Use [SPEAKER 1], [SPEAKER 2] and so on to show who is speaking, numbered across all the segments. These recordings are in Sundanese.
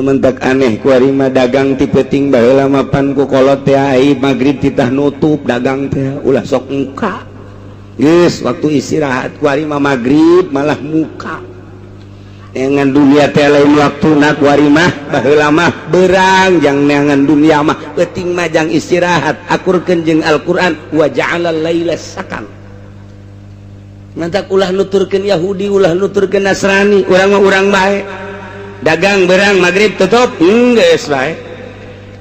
[SPEAKER 1] mentak aneh kuarima dagang ti peuting baheula mapan ku kolot teh ai magrib titah nutup dagang teh ulah sok muka geus waktu istirahat kuarima magrib malah muka neangan dunia teh lain waktuna kuarima baheula mah berang jang neangan dunia mah peuting mah jang istirahat akurkeun jeung Al-Qur'an wa ja'alal laila sakan mantak ulah nuturkeun Yahudi ulah nuturkeun Nasrani urang mah urang bae dagang berang magrib tutup geus bae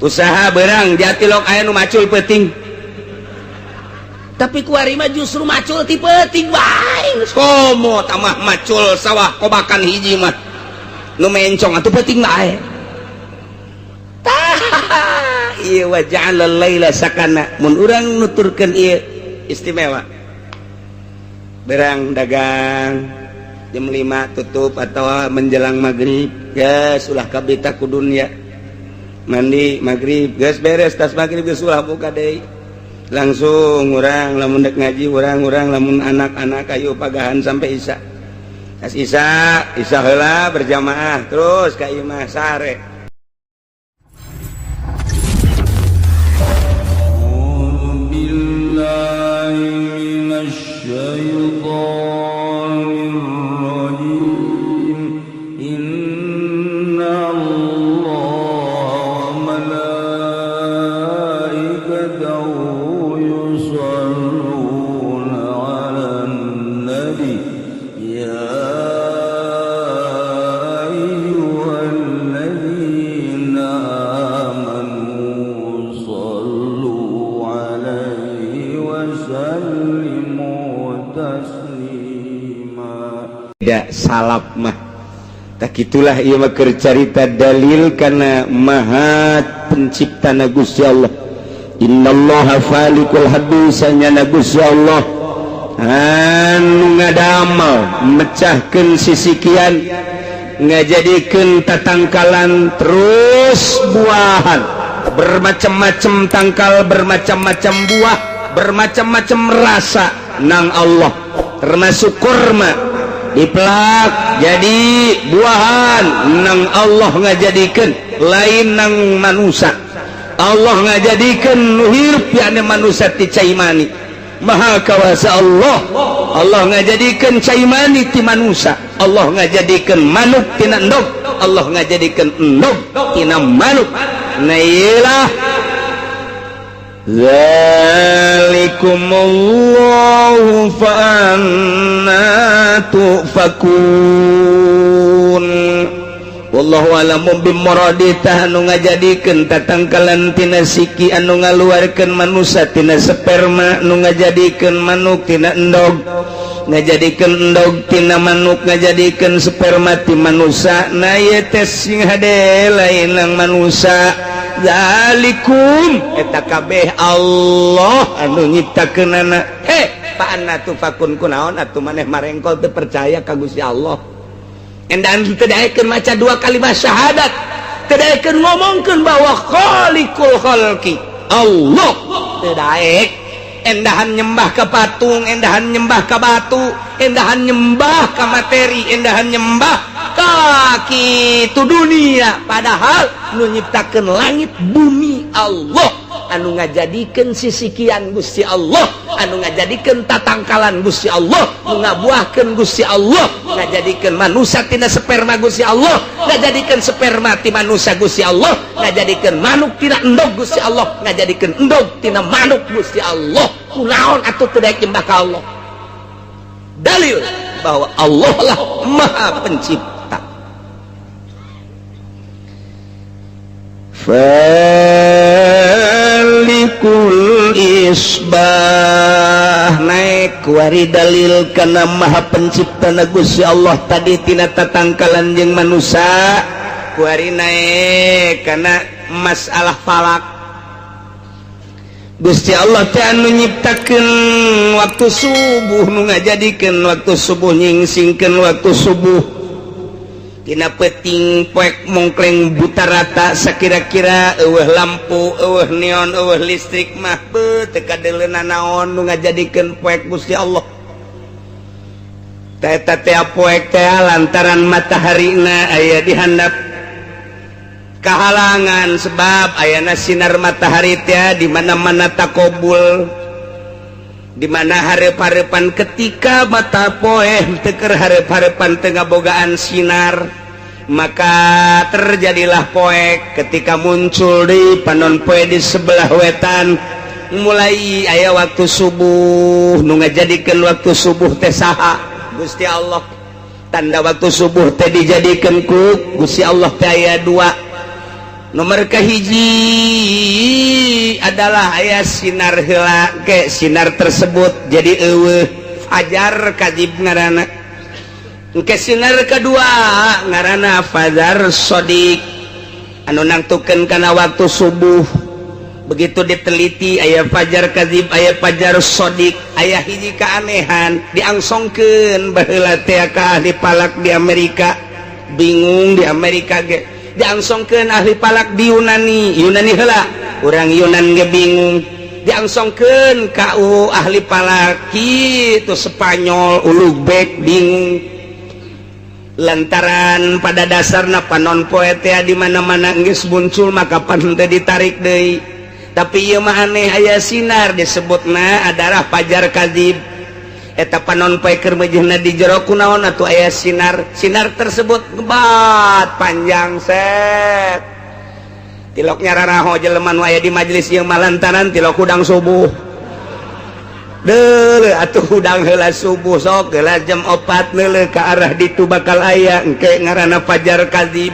[SPEAKER 1] usaha berang jatilok aya nu macul peuting tapi kuari mah justru macul ti peuting bae geus komo tamah macul sawah kobakan hiji mah nu mencong atuh peuting bae tah ieu wa ja'alal laila sakana mun urang nuturkeun ieu istimewa berang dagang jam 5 tutup atau menjelang maghrib gas ulah kabita ku dunia mandi maghrib gas beres tas maghrib gas ulah buka deui langsung urang lamun dek ngaji urang lamun anak-anak ayo pagahan sampai isya tas isya heula berjamaah terus ka ieu mah sare billahi minasyaitonir salap mah tak itulah ieu mah keur carita dalil kana maha penciptana Gusti Allah innallaha faliqul habbi sanyana Gusti Allah anu ngadamel mecahkeun sisikian ngajadikeun tatangkalan terus buahan bermacam-macam tangkal bermacam-macam buah bermacam-macam rasa nang Allah termasuk kurma diplak jadi buahan nang Allah ngajadikeun lain nang manusia Allah ngajadikeun nu hirup piana manusia ti cai mani maha kawasa Allah ngajadikeun cai mani ti manusia Allah ngajadikeun manuk tina endog Allah ngajadikeun endog tina manuk na ieulah zalikumullahu fa'anna tufakun wallahu alamu bimuraditah anu ngajadikeun tatangkalan tina siki anu ngaluarkeun manusia tina sperma anu ngajadikeun manuk tina endog ngajadikeun endog tina manuk ngajadikeun sperma ti manusia na ieu teh sing hade lain nang manusia zalikum eta kabeh Allah anu nyiptakeunana Pak Anna tufakun kunaon atuh maneh marengkol teu percaya ka Gusti Allah endan teu daekeun maca 2 kalimat syahadat teu daekeun ngomongkeun bahwa khaliqul khalqi Allah teu daek endahan nyembah ka patung endahan nyembah ka batu endahan nyembah ka materi endahan nyembah kaki tu dunia padahal nu nyiptakeun langit bumi Allah anu ngajadikeun sisikian Gusti Allah anu ngajadikeun tatangkalan Gusti Allah nu ngabuahkeun Gusti Allah ngajadikeun manusia tina sperma Gusti Allah ngajadikeun sperma ti manusia Gusti Allah ngajadikeun manuk tina endog Gusti Allah ngajadikeun endog tina manuk Gusti Allah kunaon atuh teu daek nyembah ka Allah dalil bahwa Allah lah maha pencipta falikul isbah naik wari dalil kana maha penciptana Gusti Allah tadi tina tatangkalan jeung manusia wari naik kana masalah falak Gusti Allah teh anu nyiptakeun waktu subuh nu ngajadikeun waktu subuh nyingsingkeun waktu subuh tina peuting poek mongkleng buta rata sakira-kira eueuh lampu eueuh neon eueuh listrik mah teu kadeuleuna naon nu ngajadikeun poek Gusti Allah eta teh poek teh lantaran mataharina aya di handap kahalangan sebab ayana sinar matahari teh di mana-mana takobul, di mana hareup-hareupan ketika mata poe teu keur hareup-hareupan teu ngabogaan sinar, maka terjadilah poek ketika muncul di panon poe di sebelah wetan. Mulai aya waktu subuh nu ngajadikeun waktu subuh teh saha? Gusti Allah. Tanda waktu subuh teh dijadikeun ku Gusti Allah teh aya dua. Nomor kahiji adalah aya sinar heula ke sinar tersebut jadi eueuh fajar kadzib ngaranna. Ke sinar kedua ngaranna fajar shodiq anu nangtukeun kana waktu subuh. Begitu diteliti aya fajar kadzib aya fajar shodiq, aya hiji keanehan diangsongkeun baheula teh ka ahli palak di Amerika. Bingung di Amerika ge diangsongkeun ahli palak di Yunani heula urang Yunan ge bingung, diangsongkeun ka ahli palak kitu Spanyol Ulubek bingung lantaran pada dasarna panon poe teh di mana-mana geus muncul maka pan teh ditarik deui. Tapi ieu mah aneh aya sinar disebutna adalah fajar kadzib. Eta panon poe keur meujeuhna di jero kunaon atuh aya sinar. Sinar tersebut ngebat panjang set. Tilok nyararaho jelema nu aya di majelis ieu mah lantaran tilok hudang subuh. Deuleuh atuh hudang heula subuh sok heula jam 4 neuleuh ka arah ditu bakal aya engke ngaranna fajar kadzib.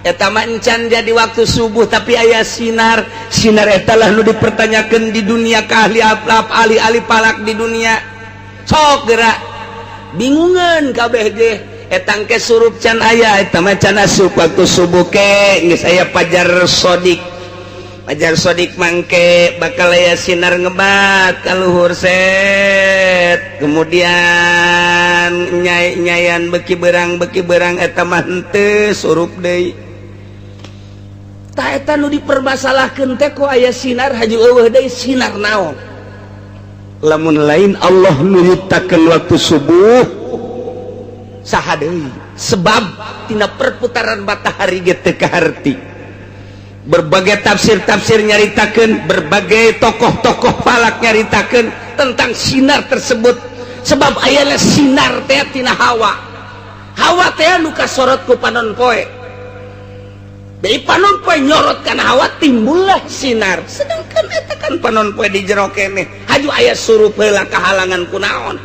[SPEAKER 1] Eta mah encan jadi waktu subuh tapi aya sinar. Sinar eta lah nu dipertanyakeun di dunia ka ahli palak di dunia. Sok geura bingungan kabeh ge eta engke surup can aya eta mah can asup waktu subuh ke geus aya fajar shodiq. Fajar shodiq mangke bakal aya sinar ngebat ka luhur set. Kemudian nyayan beki berang eta mah henteu surup deui. Tah eta nu dipermasalahkeun teh ku aya sinar haji eueuh deui sinar naon? Lamun lain Allah nu nyiptakeun waktu subuh saha deui? Sebab tina perputaran matahari ge teu kaharti. Berbagai tafsir-tafsir nyaritakeun, berbagai tokoh-tokoh falak nyaritakeun tentang sinar tersebut. Sebab aya sinar teh tina hawa. Hawa teh nu kasorot ku panon poe. Dari panon poe nyorot kana hawa timbullah sinar. Sedangkan eta kan panon poe di jero keneh. Haju aya surup heula kahalangan kunaon.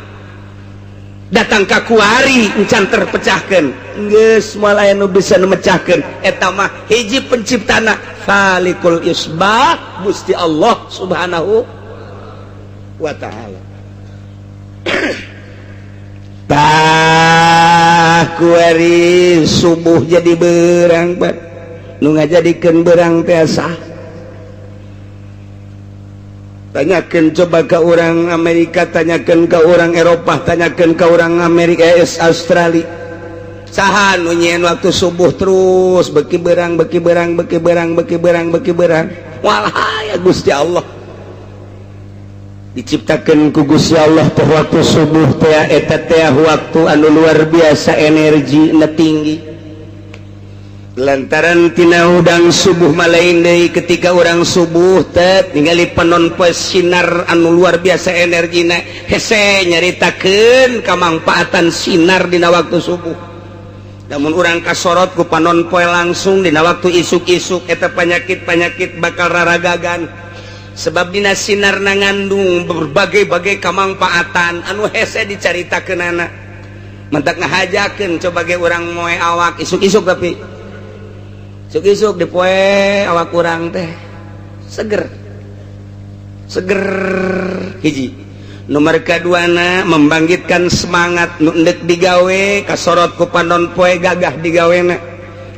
[SPEAKER 1] Datang ka kuari encan terpecahkeun. Geus moal aya nu bisa memecahkeun. Eta mah hiji penciptana Falikul Isbah Gusti Allah Subhanahu wa taala. Tah kuari subuh jadi beurang bat. Nu ngajadikeun beurang teh sah. Tanyakeun coba ka orang Amerika, tanyakeun ka orang Eropa, tanyakeun ka orang Amerika Australia. Saha nu nyieun waktu subuh terus beki beurang. Walah ya Gusti Allah. Diciptakeun ku Gusti Allah teh waktu subuh teh eta teh waktu anu luar biasa energina tinggi. Lantaran tina udang subuh malain deui ketika orang subuh teh ningali panon poe sinar anu luar biasa energina hese nyaritakeun kamangpaatan sinar dina waktu subuh. Namun urang kasorot ku panon poe langsung dina waktu isuk-isuk eta panyakit-panyakit bakal raragagan. Sebab dina sinar ngandung berbagai-bagai kamangpaatan anu hese dicaritakeunana. Mentak ngahajakeun coba ge urang moe awak isuk-isuk tapi isuk-isuk di poe awak kurang teh seger hiji. Nomor kaduana membangkitkan semangat nu endek digawe kasorot ku panon poe gagah digawena.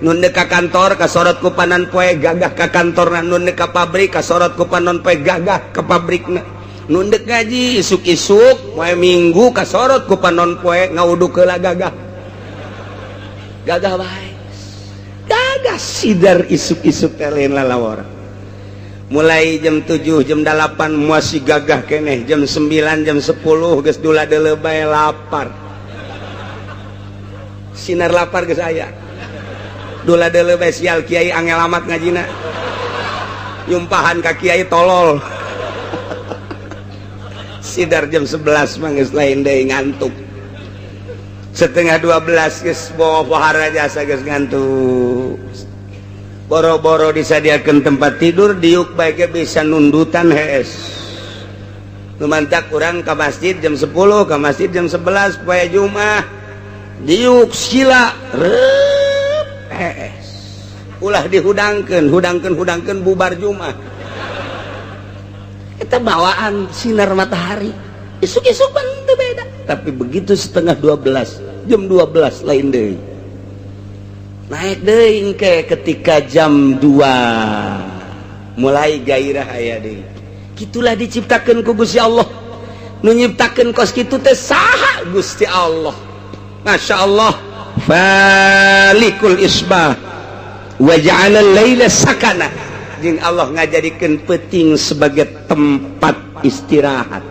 [SPEAKER 1] Nu endek ka kantor kasorot ku panon poe gagah ka kantorna. Nu endek ka pabrik kasorot ku panon poe gagah ka pabrikna. Nu endek ngaji isuk-isuk poe minggu kasorot ku panon poe ngawuduk heula gagah bae. Gagah sidar isuk-isuk lain lalawar. Mulai jam 7, jam 8 masih gagah keneh, jam 9, jam 10 geus dula deuleu bae lapar. Sinar lapar geus aya. Dula deuleu besial kiai angel amat ngajina. Nyumpahan ka kiai tolol. Sidar jam 11 mah geus lain deui ngantuk. Setengah 12 geus bawa pohara jasa geus ngantuk. Boro-boro disadiakeun tempat tidur diuk bae ge bisa nundutan hees. Numantak urang ka masjid jam 10, ka masjid jam 11 poe Jumat. Diuk sila ulah dihudangkeun bubar Jumat. Kita bawaan sinar matahari isuk-isuk teu beda, tapi begitu setengah 12 jam 12 lain deui naik deui engke ketika jam 2 mulai gairah aya deui. Kitulah diciptakeun ku Gusti Allah. Nu nyiptakeun kos kitu teh saha? Gusti Allah. Masya Allah. Falikul isbah wa ja'alal laila sakana. Jeung Allah ngajadikeun peuting sebagai tempat istirahat.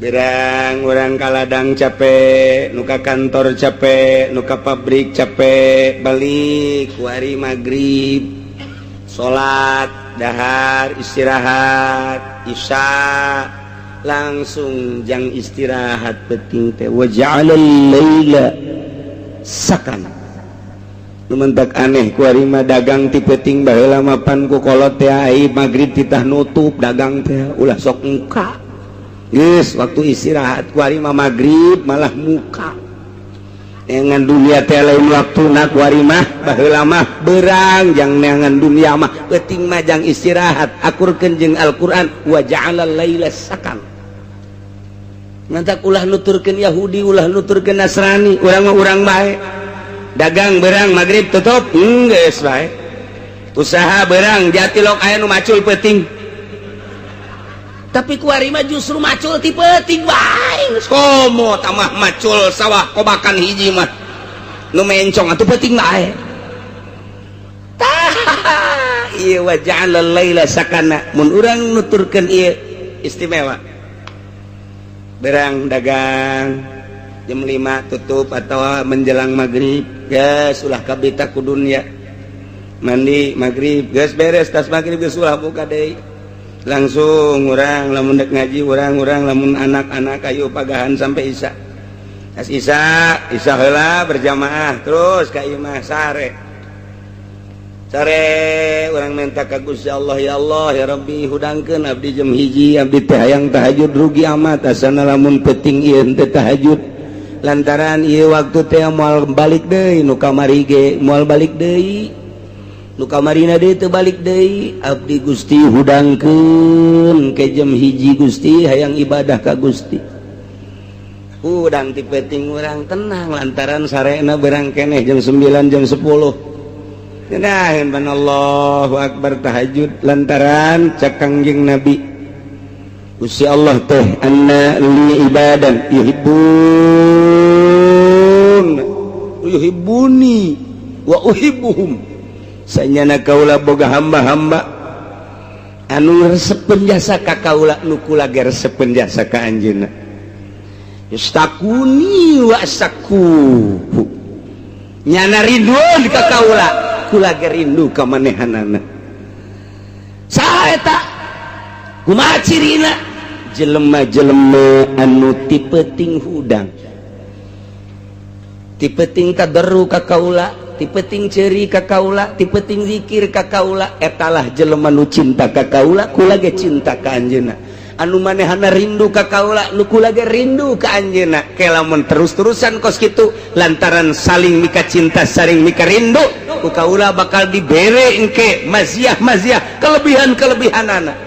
[SPEAKER 1] Berang urang ka ladang capek, nu ka kantor capek, nu ka pabrik capek, balik wari magrib, salat, dahar, istirahat, isya, langsung jang istirahat peuting teh. Wa ja'alal laila sakana. Lumentak aneh ku ari mah dagang ti peuting baheula mapan ku kolot teh ai magrib titah nutup dagang teh ulah sok muka. Geus waktu istirahat ku ari mah magrib malah muka. Neangan dunia teh lain waktuna ku ari mah baheula mah beurang jang neangan dunia mah peuting mah jang istirahat akurkeun jeung Al-Qur'an wa ja'alal laila sakan. Mantak ulah nuturkeun Yahudi ulah nuturkeun Nasrani urang mah urang bae. Dagang berang magrib tutup geus bae. Usaha berang jatilok aya nu macul peuting. Tapi ku ari mah justru macul ti peuting bae. Komo tamah macul sawah kobakan hiji mah. Nu mencong atuh peuting bae. Tah ieu wa ja'alal laila sakana. Mun urang nuturkeun ieu istimewa. Berang dagang jam 5 tutup atau menjelang maghrib gas ulah kabita ku dunya mandi maghrib gas beres tas maghrib gas ulah buka deui langsung urang lamun dek ngaji urang lamun anak-anak ayo pagahan sampai isya tas isya heula berjamaah terus ka imah sare urang minta ka Gusti Allah ya Rabbi hudangkeun abdi jam 1 abdi teh hayang tahajud rugi amat asana lamun peuting ieu teh tahajud lantaran ieu waktu teh moal balik deui nu kamari ge moal balik deui nu kamarina deui teu balik deui abdi Gusti hudangkeun ke jam 1 Gusti hayang ibadah ka Gusti hudang ti peuting urang tenang lantaran sarena berang keneh jam 9 jam 10 ngenaheun ban Allahu akbar tahajud lantaran cak Kangjeng Nabi Gusti Allah teh anna li ibadan yuhibbuni wa uhibbuhum sanyana kaula boga hamba-hamba anu resepkeun jasa ka kaula nu kula ge resepkeun jasa ka anjeunna yastakuni wa asakuhu nyana ridho ka kaula kula ge rindu ka manehanana saha eta kumaha cirina jelema-jelema anu ti peuting hudang ti peuting tadarru ka kaula ti peuting ceuri ka kaula ti peuting zikir ka kaula etalah jelema nu cinta ka kaula kula ge cinta ka anjeunna anu manehana rindu ka kaula nu kula ge rindu ka anjeunna ke lamun terus-terusan kos kitu lantaran saling mika cinta saling mika rindu ku kaula bakal dibere engke maziah-maziah kelebihan-kelebihanana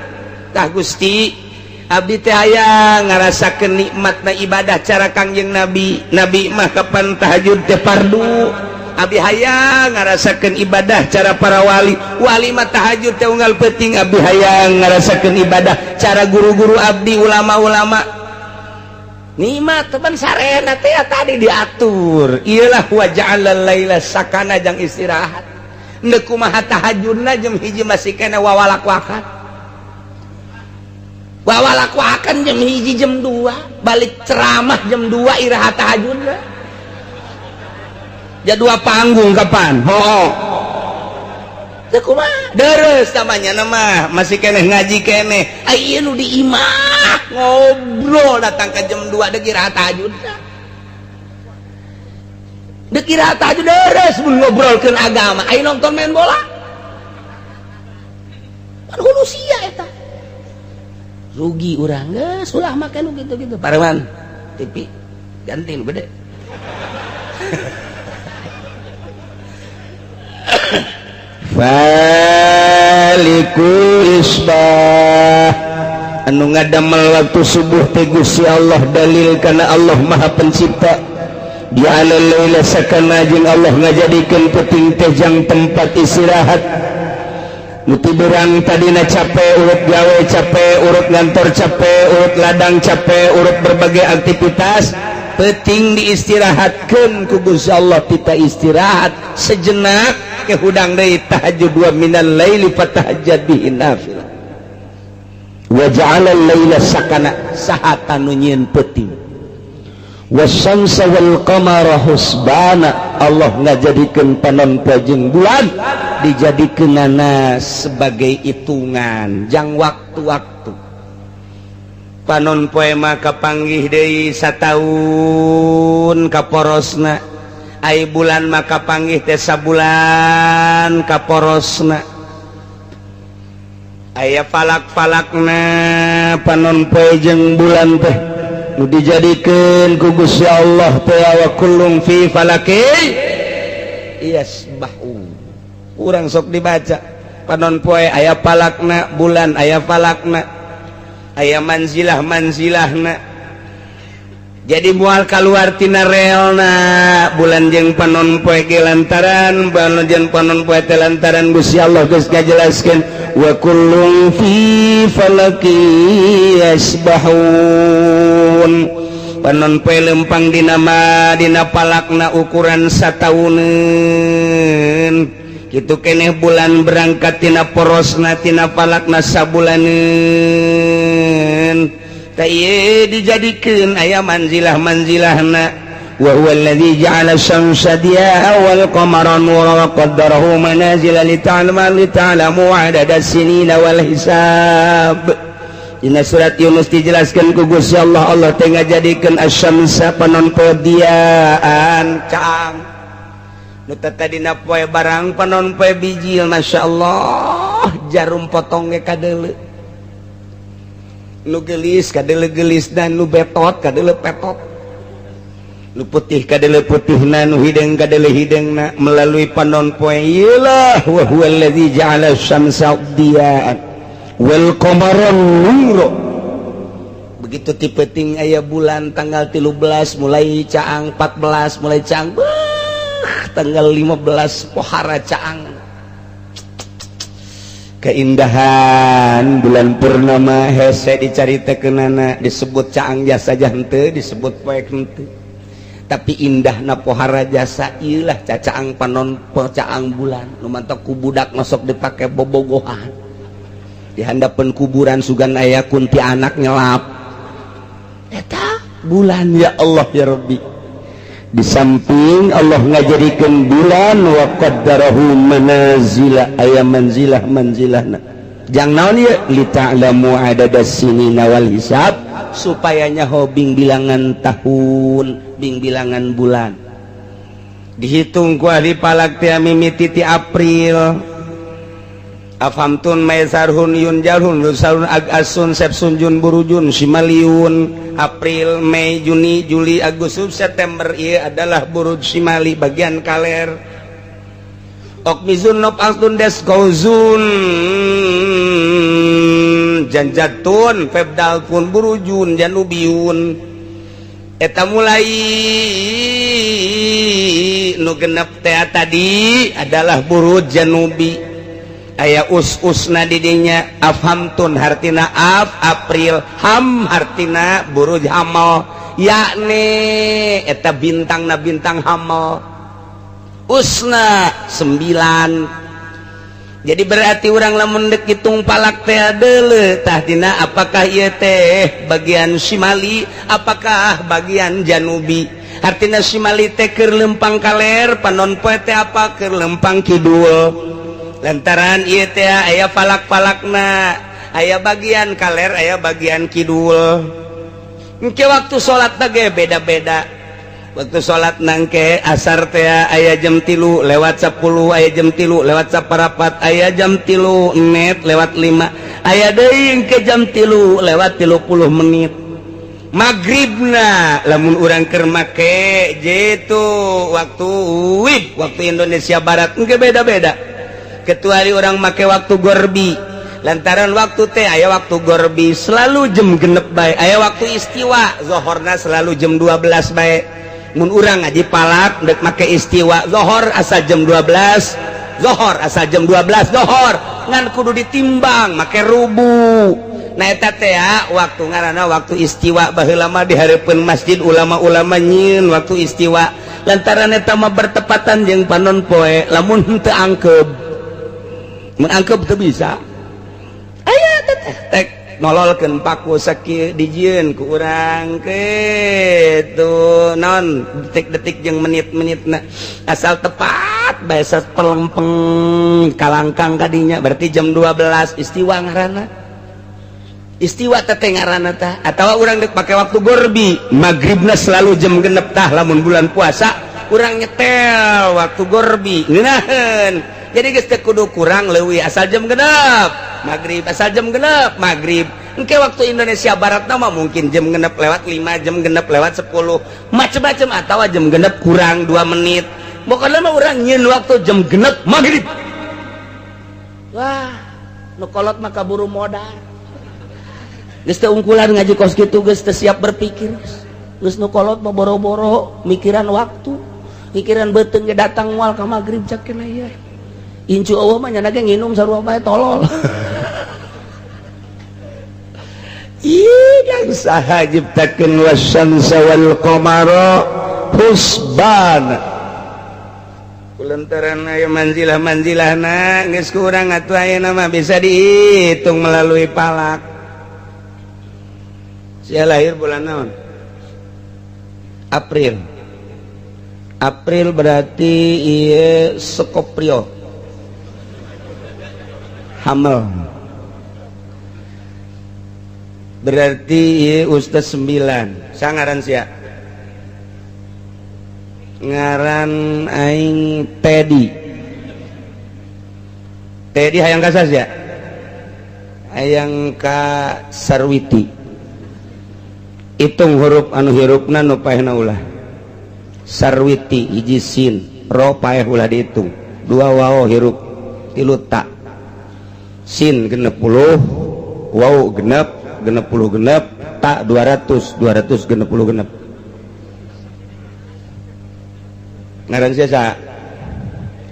[SPEAKER 1] tah Gusti abdi teh hayang ngarasakeun nikmatna ibadah cara Kangjeng Nabi mah kapan tahajud teh fardu abdi hayang ngarasakeun ibadah cara para wali mah tahajud teh unggal peuting abdi hayang ngarasakeun ibadah cara guru-guru abdi ulama-ulama nikmat teman sarena teh tadi diatur iyalah wa ja'alal laila sakana jang istirahat endeu kumaha tahajudna jam 1 masih kana wawalak-wakan wawalak-wakan jam 1 jam 2 balik ceramah jam 2 irahat tahajud jadwal panggung kapan deres namanya nama masih keneh ngaji keneh ayo nu di imah ngobrol datang ke jam 2 dekira tahajud deres mun ngobrolkeun agama ayo nonton main bola kan hulu sia eta rugi urang geus ulah make nu kitu-kitu pareman TV ganti nu gede falikul isbah anu ngadamel waktu subuh teh Gusti Allah dalil kana Allah Maha Pencipta dia laila sakana jeung Allah ngajadikeun peuting teh jang tempat istirahat nu tiberang tadina capek urut gawe capek urut ngantor capek urut ladang capek urut berbagai aktivitas penting diistirahatkeun ku Gusti Allah kita istirahat sejenak ke hudang deui tahajud wa minal laili fatahajjad bihi nafilah wa ja'alal laila sakana sahata nu nyieun peuting wasyamsa wal qamara husbana Allah ngajadikeun panon poe jeung bulan dijadikeunana sebagai hitungan jang waktu-waktu panon poe mah kapanggih deui sataun kaporosna ai bulan maka panggih teh sabulan kaporosna aya falak-falakna panon poe jeung bulan teh nu dijadikeun ku Gusti Allah teh wa kullum fi falaki yasbahu urang sok dibaca panon poe aya falakna bulan aya falakna aya manzilah-manzilahna jadi mual kaluar tina relna bulan jeung panon poe ge lantaran bulan jeung panon poe teh lantaran Gusti Allah geus ngajelaskeun wa kullun fi falaki yasbahun panon poe lempang dina palakna ukuran satauneun kitu keneh bulan berangkat tina porosna tina palakna sabulaneun taye dijadikeun aya manzilah-manzilahna wa huwa alladzi ja'ala syamsa diya'a wal qamara nuran wa qaddarahu manazila lita'lamu 'adada sinina wal hisab. Dina surat Yunus dijelaskeun ku Gusti Allah Allah teh ngajadikeun asy-syamsa panon poe diaan caang nu tadina poe barang panon poe bijil masyaallah jarum potong ge kadeuleu nu gelis kadele gelis dan nu betot kadele petot nu putih kadele putihna nu hideng kadele hidengna melalui panon poe ieulah wa huwa allazi ja'ala syamsa diya'an wal qamara nura begitu tipeting aya bulan tanggal 13 mulai caang 14 mulai caang tanggal 15 pohara caang keindahan bulan purnama hese dicaritakeunana disebut caang jasa henteu disebut poe henteu tapi indahna pohara jasa ieulah cacaang panon caang bulan nu mantok ku budak masuk dipake bobogohan di handapeun kuburan sugan aya kunti anak nyelap eta bulan ya Allah ya Rabbi di samping Allah ngajadikeun bulan wa qaddarahu manazila aya manzilah-manzilahna jang naon ieu li ta'lamu adada sinina wal hisab supaya nyaho bing bilangan tahun bing bilangan bulan dihitung ku ahli palak teh mimiti ti April afhamtun maisarhun yun jalhun lusarun agasun sepsun jun burujun shimaliun April, Mei, Juni, Juli, Agustus, September ieu adalah buruj shimali bagian kaler okmizun nop altun deskauzun janjatun febdal pun burujun janubiyun eta mulai nu genep teh tadi adalah buruj janubi aya us-usna didinya afhamtun hartina April ham hartina buruj hamal yakni eta bintangna bintang hamal usna 9 jadi berarti urang lamun deuk hitung palak teh deuleu tah dina apakah ieu teh bagian shimali apakah bagian janubi artina simali teh keur lempang kaler panon poe teh apa keur lempang kidul lantaran ieu teh aya falak-falakna aya bagian kaler aya bagian kidul engke waktu salat ge beda-beda waktu salat nangke asar teh aya jam 3 lewat 10 aya jam 3 lewat 4 aya jam 3 net lewat 5 aya deui engke jam 3 lewat 30 menit magribna lamun urang keur make jitu waktu Indonesia Barat engke beda-beda kecuali orang make waktu gorbi lantaran waktu teh aya waktu gorbi selalu jam genep bae aya waktu istiwa zuhurna selalu jam 12 bae mun urang ngaji palak dek make istiwa zuhur asa jam 12 zuhur asa jam 12 zuhur ngan kudu ditimbang make rubu nah eta teh waktu ngaranna waktu istiwa baheula mah di hareupeun masjid ulama-ulama nyieun waktu istiwa lantaran eta mah bertepatan jeung panon poe lamun teu angkeb mun angkeb teu bisa aya tek nololkeun paku sakieu dijieun ku urang kitu naon detik-detik jeung menit-menitna asal tepat bae pelempeng kalangkang kadinya berarti jam 12 istiwa ngaranna istiwa teteh ngaranna tah atawa urang dek pake waktu gorbi magribna selalu jam genep tah lamun bulan puasa urang nyetel waktu gorbi ngeunaheun jadi geus teu kudu kurang leuwih asal jam genep magrib asal jam genep magrib engke waktu Indonesia Barat mah mungkin jam genep lewat 5 jam genep lewat 10 macem-macem atawa jam genep kurang 2 menit pokokna mah urang nyieun waktu jam genep magrib wah nu kolot mah kaburu modal geus teu ungkulan ngaji kos kitu geus teu siap berpikir geus nu kolot mah boro-boro mikiran waktu mikiran beuteung ge datang moal ka magrib cak kena ieu incu eueuh mah nya ge nginum sarua bae tolol idang saha jiptakeun wasyamsa wal qamara husbana kulantaran aya manzilah-manzilahna geus kurang atuh ayeuna mah bisa dihitung melalui palak. Sia lahir bulan naon? April. April berarti ieu Skoprio. Hamel. Berarti ieu Ustaz 9. Sangaran sia? Ngaran aing Teddy. Teddy hayang ka sia? Hayang ka Sarwiti. Hitung huruf anu hirupna nu paehna ulah Sarwiti hiji sin ro paeh ulah dihitung 2 wao hirup 3 ta sin 60 wao genep 60 genep ta 200 genep ngaran sia sa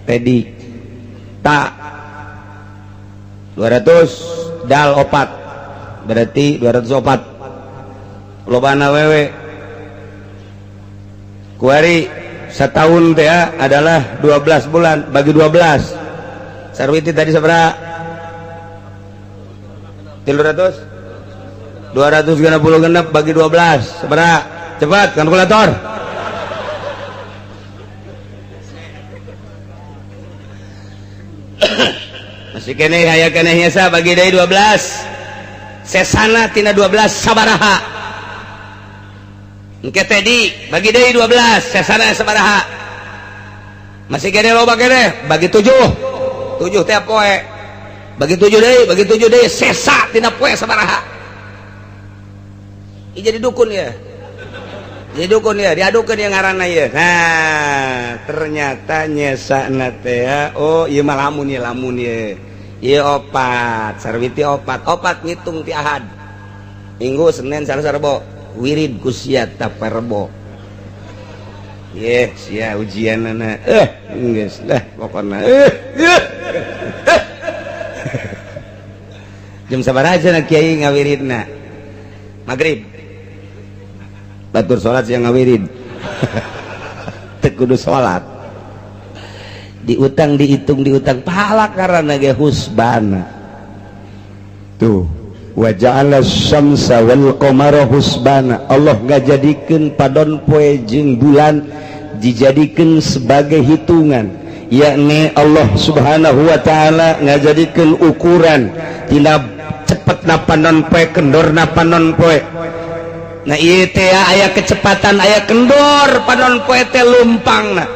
[SPEAKER 1] Teddy ta 200 dal opat berarti 204 lobana wewe kuari setahun teh adalah 12 bulan bagi 12 Sarwiti tadi sabaraha 300 260 genep bagi 12 sabaraha cepat kalkulator masih keneh aya kenehnya sa bagi deui 12 sesana tina 12 sabaraha engke Tedi bagi deui 12 sesana sabaraha masih kene loba kene bagi 7 teh poe bagi 7 deui sesa tina poe sabaraha ieu jadi dukun ya diadukeun yang ngaranna ieu nah ternyata nyesana teh oh ieu mah lamun ieu opat Sarwiti opat ngitung ti Ahad Minggu Senin Selasa Rebo wirid kusiat taperbo sia ujianana geus lah pokona jam sabaraha cenah kiai ngawiridna magrib batur salat siang ngawirid teu kudu salat dihitung pahala karena ge husbana tuh wa ja'ala syamsa wal qamara husbana. Allah ngajadikeun padon poe jeung bulan dijadikeun sebagai hitungan, yakni Allah subhanahu wa ta'ala ngajadikeun ukuran tina cepetna panon poe kendorna panon poe. Nah ieu teh aya kecepatan aya kendor panon poe teh lumpangna.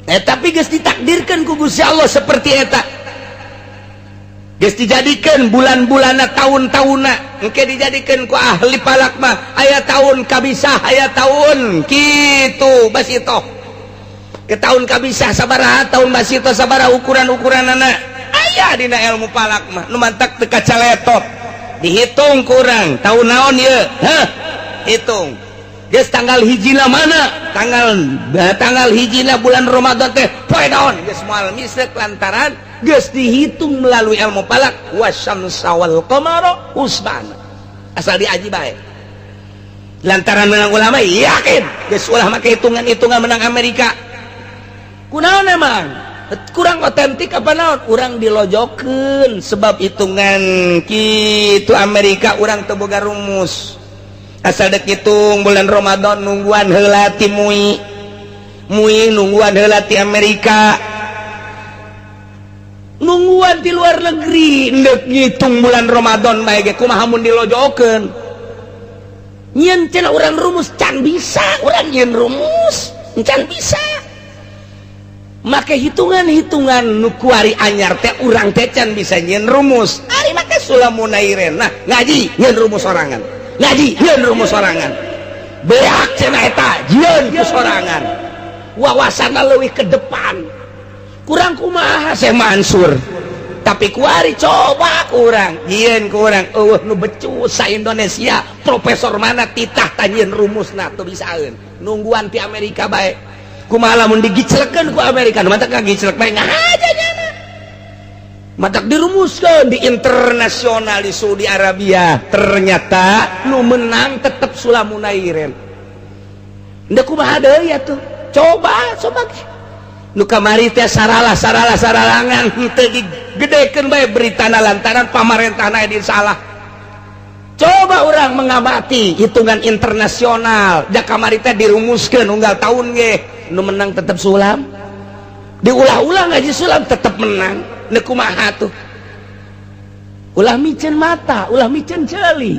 [SPEAKER 1] Tapi geus ditakdirkeun ku Gusti Allah seperti eta. Geus dijadikeun bulan-bulanna tahun-tahunna engke dijadikeun ku ahli falak mah aya tahun kabisah aya tahun kitu basito. Ke tahun kabisah sabaraha tahun basito sabaraha ukuran-ukuranana aya dina ilmu falak mah nu mantak teu kacaletot dihitung kurang tahun naon ieu hitung geus tanggal hijina mana tanggal hijina bulan Ramadan teh poe naon geus moal misek lantaran geus dihitung melalui ilmu falak wasyamsa wal qamara husbana asal diaji bae lantaran menang ulama yakin geus ulah make hitungan-hitungan menang Amerika kunaon emang kurang otentik apa naon urang dilojokeun sebab hitungan kitu Amerika urang teu boga rumus asal dek hitung bulan Ramadan nungguan heula ti mui nungguan heula ti Amerika nungguan di luar negeri ndek ngitung bulan Ramadan bae ge kumaha mun dilojokeun nyeun cenah urang rumus can bisa urang nyeun rumus can bisa make hitungan-hitungan nu kuari anyar teh urang teh can bisa nyeun rumus ari make sulamunairen nah ngaji nyeun rumus sorangan ngaji nyeun rumus sorangan beak cenah eta nyeun ku sorangan wawasanna leuwih ke depan kurang kumaha Syekh Mansur tapi kuari coba kurang nyeun ku urang eueuh nu becus sa Indonesia profesor mana titah tanyeun rumusna teu bisaeun nungguan ti Amerika bae kumaha lamun digiclekeun ku Amerika matak ngagiclek bae ngahaja nyana matak dirumuskeun di internasional di Saudi Arabia ternyata nu menang tetep Sulamunairen nda kumaha deui atuh coba nu kamari teh saralangan henteu digedekeun bae beritana lantaran pamarentahna aya di salah coba orang mengamati hitungan internasional da kamari teh dirumuskeun unggal tahun ge nu menang tetap sulam diulah-ulah ngaji sulam tetap menang nu kumaha tuh ulah micen mata ulah micen ceuli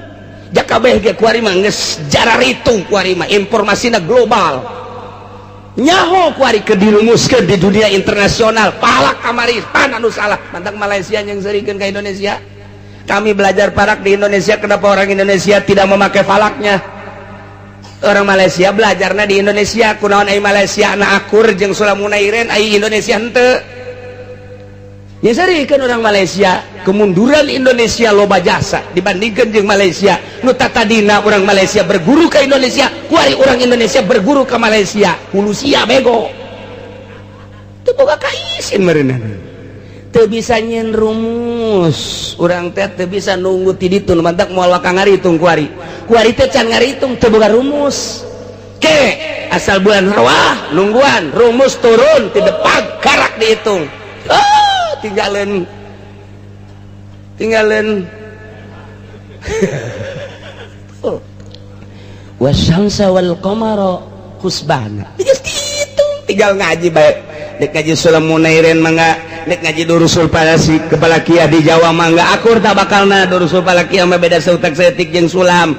[SPEAKER 1] da kabeh ge kuari mah geus jararitung kuari mah informasina global nyaho kuari ke dirumuskeun di dunia internasional palak kamari pan anu salah mantak Malaysia yang serikeun ka Indonesia kami belajar falak di Indonesia kenapa orang Indonesia tidak memakai falaknya orang Malaysia belajarnya di Indonesia kunaon ai Malaysia na akur jeung Sulamunairen ai Indonesia henteu nya sarikeun orang Malaysia kemunduran Indonesia loba jasa dibandingkeun jeung Malaysia nu tatadina orang Malaysia berguru ke Indonesia kuari orang Indonesia berguru ke Malaysia hulusia bego teu boga kaisin meureunna teu bisa nyeun rumus urang teh teu bisa nunggu ti ditu mantak moal ka ngaritung kuari teh can ngaritung teu boga rumus ke asal bulan Rawah nungguan rumus turun ti depan karak dihitung tinggalin wasyamsa wal qamara husbana geus dihitung tinggal ngaji bae dek ngaji Sulamunairen mangga dek ngaji durusul falakiyah di Jawa mangga akur tak bakalna durusul falakiyah mah beda seutak setik jeung sulam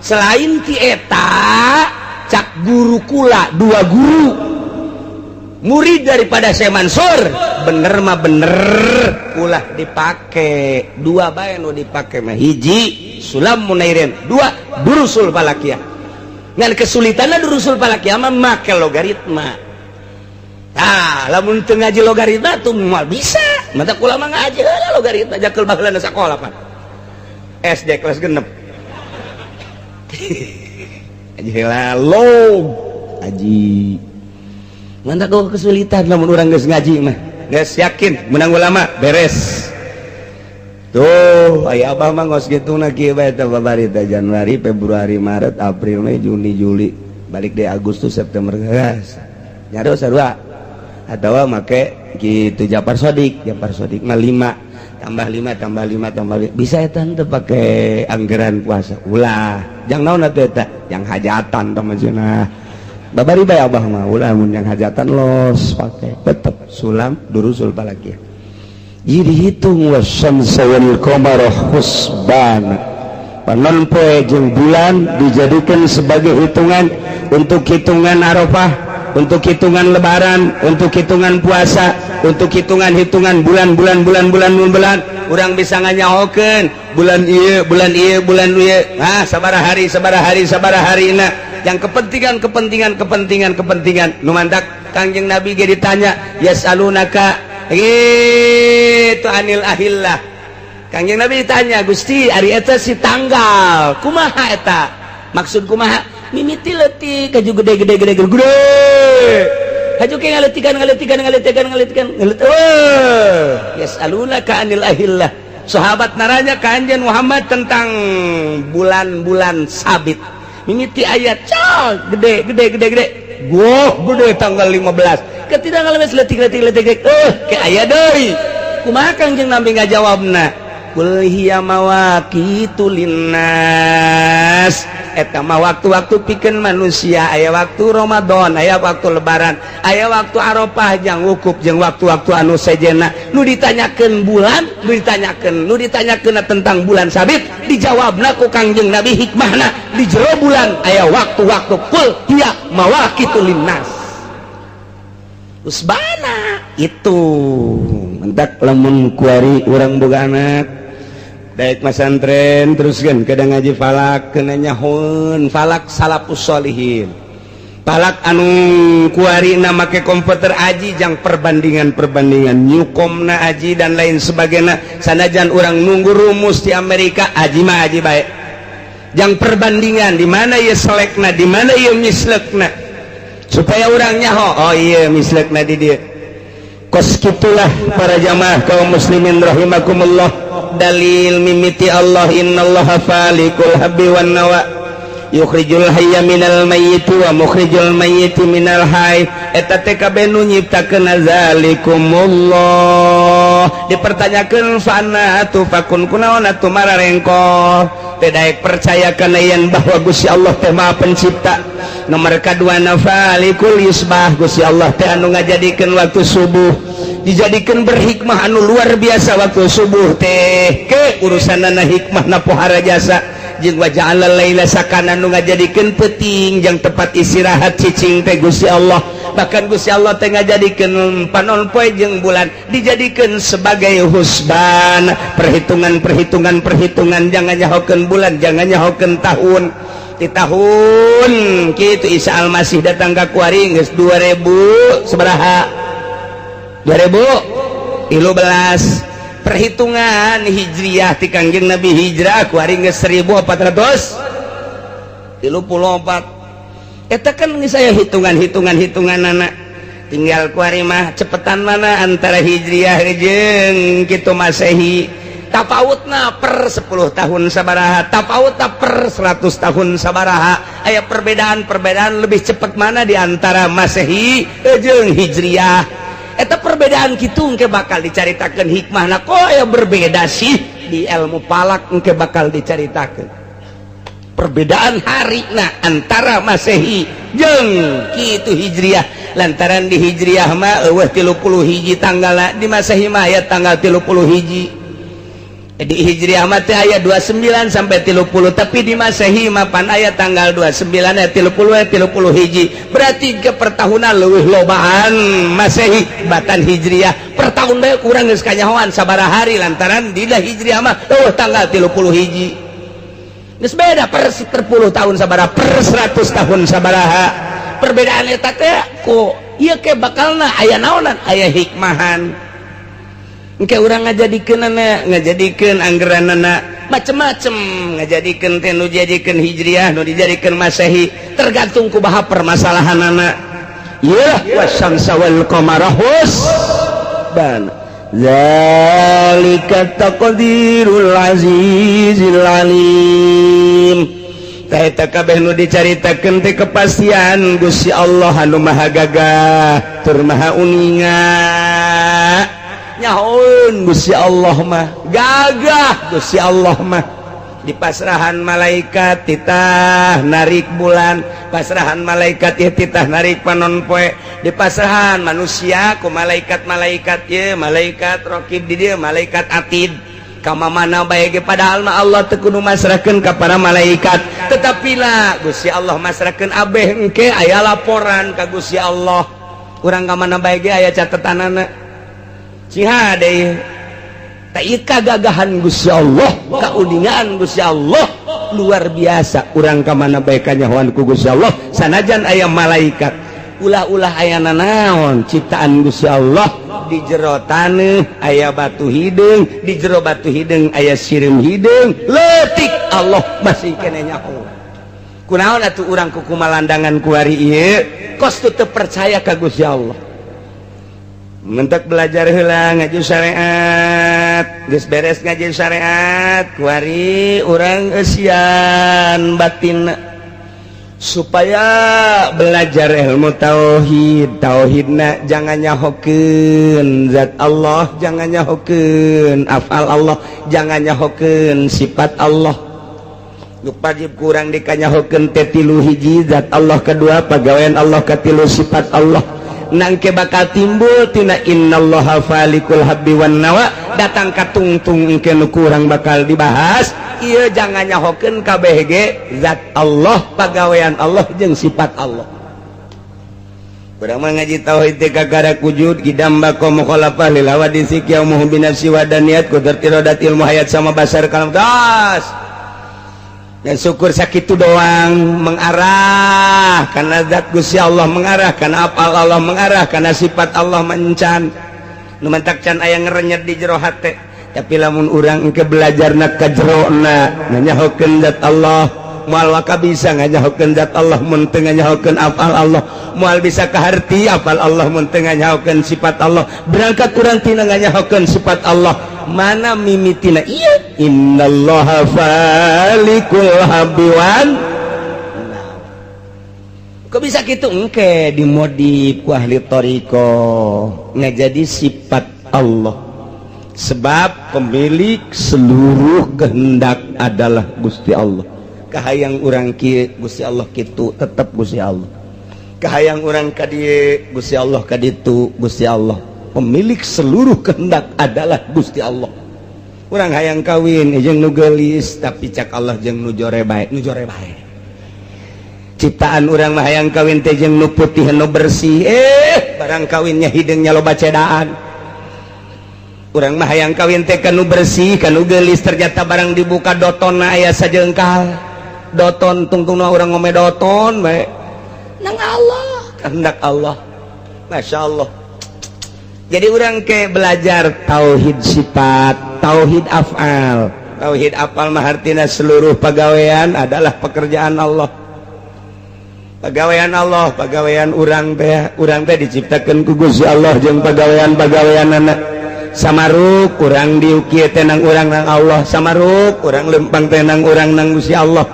[SPEAKER 1] selain ti eta cak guru kula dua guru murid daripada Syekh Mansur bener mah bener ulah dipake dua bae nu dipake mah hiji Sulamunairen dua durusul falakiyah ngan kesulitanna durusul falakiyah mah make logaritma lamun teu ngaji logaritma tuh moal bisa mata kula mah ngaji heula logaritma jakeul baheulana sakola Pak SD kelas 6 aji heula log aji mantap kau kesulitan lamun urang geus ngaji mah geus yakin menang ulama beres tuh aya abah mah ngos kituna kieu bae teh babarita Januari Februari Maret April Mei Juni Juli balik deh Agustus September gas nyaro sarua atau make gitu Jafar Sodik mah 5 tambah 5 tambah 5 tambah 5 bisa eta teu pakai anggaran puasa ulah jang naon atuh eta yang hajatan teman-teman babari bae abah mah ulah mun yang hajatan los pakai tetep sulam durusul palaki jadi hitung wasyamsa wal qamara husbana panon poe jeung bulan dijadikan sebagai hitungan untuk hitungan Arafah untuk hitungan lebaran, untuk hitungan puasa, untuk hitungan bulan, orang bisa nganyahokeun bulan ieu, sabaraha hari na, yang kepentingan, nu mantak Kangjeng Nabi ge ditanya, yasalunaka itu anil ahillah. Kangjeng Nabi ditanya, Gusti, ari eta si tanggal, kumaha eta? Maksud kumaha? Mimiti leutik kaju gede kaju ke ngaletikan yasalunaka anil ahillah. Sahabat naranya Kanjeng Muhammad tentang bulan-bulan sabit mimiti ayat gede gede tanggal 15 ketika ngalemes leutik ke aya deui kumaha Kanjeng Nabi ngajawabna qul hiya mawaqitu linnas eta mah waktu-waktu pikeun manusia aya waktu Ramadan aya waktu lebaran aya waktu Arafah jeung wukuf jeung waktu-waktu anu sejenna nu ditanyakeun bulan nu ditanyakeun tentang bulan sabit dijawabna ku Kangjeng Nabi hikmahna di jero bulan aya waktu-waktu qul hiya mawaqitu linnas usbana itu mentak lamun kuari urang boga anak daek masantren teruskan kadang ngaji falak kena nyahun falak salafus sholihin falak anu kuarina make komputer aji jang perbandingan nyukomna aji dan lain sebagainya sanajan orang nunggu rumus di Amerika aji mah aji baik jang perbandingan di mana ieu selekna di mana ieu mislekna supaya orang nyaho oh iya mislekna di dieu kos kitulah para jamaah kaum muslimin rahimakumullah dalil mimiti Allah innallaha falikul habbi wan nawa yukhrijul hayya minal mayyiti wa mukhrijul mayyiti minal hayy eta teh kabeh nu nyiptakeun zalikumullah dipertanyakeun fana atuh fakun kunaon atuh mararengko teh daek percaya kana yen bahwa Gusti Allah teh Maha Pencipta nomor kadua nafalikul yusbah Gusti Allah teh anu ngajadikeun waktu subuh dijadikan berhikmah anu luar biasa waktu subuh teh ke urusanana hikmahna pohara jasa jeung wa ja'alal laila sakana anu ngajadikeun peuting jeung tempat istirahat cicing teh Gusti Allah bahkan Gusti Allah teh ngajadikeun panon poe jeung bulan dijadikeun sebagai husban perhitungan jangan nyahokeun bulan jangan nyahokeun tahun di tahun kitu Isa Al-Masih datang ka kuari geus 2000 sabaraha 2015 perhitungan hijriyah ti Kangjeng Nabi hijrah kuari geus 1434 eta kan geus aya hitungan-hitunganana tinggal kuari mah cepetan mana antara hijriyah jeung kitu Masehi tapautna per 10 tahun sabaraha tapautna per 100 tahun sabaraha aya perbedaan lebih cepat mana di antara Masehi jeung hijriyah eta perbedaan kitu engke bakal dicaritakeun hikmahna kok aya berbeda sih di ilmu falak engke bakal dicaritakeun perbedaan harina antara Masehi jeung kitu hijriyah lantaran di hijriyah mah eueuh 30 hiji tanggalna di Masehi mah aya tanggal 30 hiji di hijriyah mah teh aya 29 sampai 30 tapi di Masehi mah pan aya tanggal 29 aya 30 hiji berarti ke pertahunan leuwih lobaan Masehi batan hijriyah per tahun bae kurang geus kanyahoan sabaraha hari lantaran dina hijriyah mah tanggal 30 hiji geus beda per 10 tahun sabaraha per 100 tahun sabaraha perbedaan eta teh ku ieu ke bakalna aya naonan aya hikmahan engke urang ngajadikeun anggeranana macem-macem ngajadikeun teh nu dijadikeun hijriyah nu dijadikeun Masehi tergantung kumaha permasalahanana ya wasyamsa wal qamara husban zalika taqdirul azizil alim eta kabeh nu dicaritakeun teh kepastian Gusti Allah anu maha gagah tur maha uninga nyahoun Gusti Allah mah gagah Gusti Allah mah di pasrahan malaikat titah narik bulan pasrahan malaikat ya titah narik panon poe di pasrahan manusia ku malaikat-malaikat ye malaikat raqib di dieu malaikat atid kama mana bae ge padahal mah Allah teu kudu masrahkeun ka para malaikat tetapi lah Gusti Allah masrahkeun abeh engke aya laporan ka Gusti Allah urang ka mana bae ge aya catetanana ciha deui kagagahan Gusti Allah kauningan Gusti Allah luar biasa urang ka mana bae kanyahoan ku Gusti Allah sanajan aya malaikat ulah-ulah aya nanaon ciptaan Gusti Allah di jero taneuh aya batu hideung di jero batu hideung aya sireum hideung leutik Allah masih keneh nyaho kunaon atuh urang kuku malandangan ku ari ieu kos teu percaya ka Gusti Allah mentek belajar heula ngaji syariat geus beres ngaji syariat kuari urang eusian batinna supaya belajar ilmu tauhid tauhidna jangan nyahokeun zat Allah jangan nyahokeun afal Allah jangan nyahokeun sifat Allah nu wajib kurang dikanyahokeun teh tilu hiji zat Allah kedua pagawean Allah katilu sifat Allah nangke bakal timbul tina innallaha falikul habbi wan nawa datang ka tungtung engke nu kurang bakal dibahas ieu jangan nyahokeun kabeh ge zat Allah pagawean Allah jeung sifat Allah urang mah ngaji tauhid teh kagara wujud gidam bako mukhalafah lil hawadisi qiyamul binafsi wa daniyat qudrat iradatil muhayyad sama basar kalam das dan syukur sakitu doang mengarah karena zat Gusti Allah mengarah karena apal Allah mengarah karena sifat Allah mencan nu mantak can aya ngerenyet di jero hate tapi lamun urang engke belajarna ka jerona nganyahokeun zat Allah moal waka bisa nganyahokeun zat Allah mun teu nganyahokeun apal Allah moal bisa ka harti apal Allah mun teu nganyahokeun sifat Allah berangkat urang tina nganyahokeun sifat Allah mana mimitina iya innallaha falikul habbi wan kok bisa gitu engke dimodif ku ahli thariqah ngajadi sifat Allah sebab pemilik seluruh kehendak adalah Gusti Allah kahayang urang kieu Gusti Allah kitu tetep Gusti Allah kahayang urang ka dieu Gusti Allah ka ditu Gusti Allah pemilik seluruh kehendak adalah Gusti Allah urang hayang kawin jeung nu geulis tapi cak Allah jeung nu jore bae ciptaan urang mah hayang kawin teh jeung nu putih nu bersih barang kawinnya hideungnya loba cedaan urang mah hayang kawin teh ka nu bersih ka nu geulis ternyata barang dibuka dotonna aya sajeungkal doton tungtungna urang ngome doton bae nang Allah kehendak Allah Masya Allah jadi urang ke belajar tauhid sifat tauhid afal tauhid afal mah artina seluruh pagawean adalah pekerjaan Allah pagawean Allah pagawean urang teh diciptakeun ku Gusti Allah jeung pagawean-pagaweanana samaruk urang diukieu teh nang urang nang Allah samaruk urang lempang teh nang urang nang Gusti Allah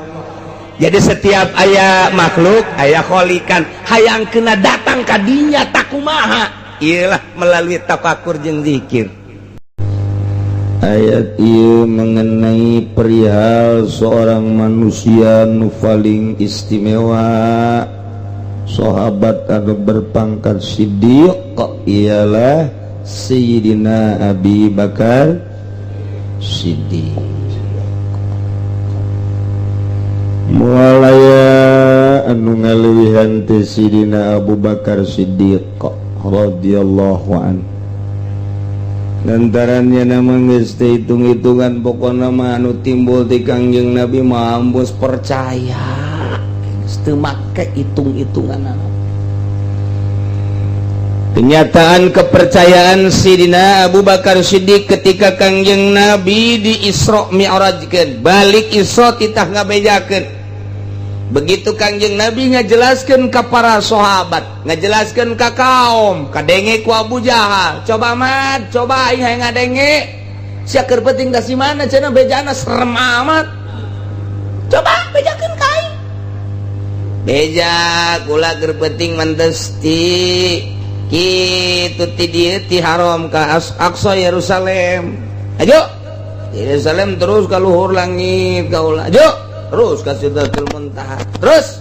[SPEAKER 1] jadi setiap aya makhluk aya kholikan hayang kena datang ka dinya takumaha ialah melalui tafakur jeung zikir ayat ieu mengenai perihal seorang manusia nu paling istimewa sahabat anu berpangkat siddiq ialah Sayyidina Abi Bakar Siddiq mualaya anu ngaliwihan teh Sayyidina Abu Bakar Siddiq radhiyallahu an lantarannya nama geus teh hitung-hitungan pokona mah anu timbul ti Kangjeng Nabi mah ambus percaya geus teu make hitung-hitungan kenyataan kepercayaan Sayyidina Abu Bakar Siddiq ketika Kangjeng Nabi di Isra Mi'rajkeun balik Isra titah ngabejakeun begitu Kangjeng Nabi ngajelaskeun ka para sahabat ngajelaskeun ka kaum kadenge ku Abu Jahal coba mat coba aing hayang ngadenge sia keur penting da si mana cenah bejana serem amat coba bejakeun ka aing beja kula keur penting mantes kitu ti dieu ti haram ka Aqsa Yerusalem. Ayo Yerusalem terus ka luhur langit kaula. Ayo terus ka Sidratul Muntaha. Terus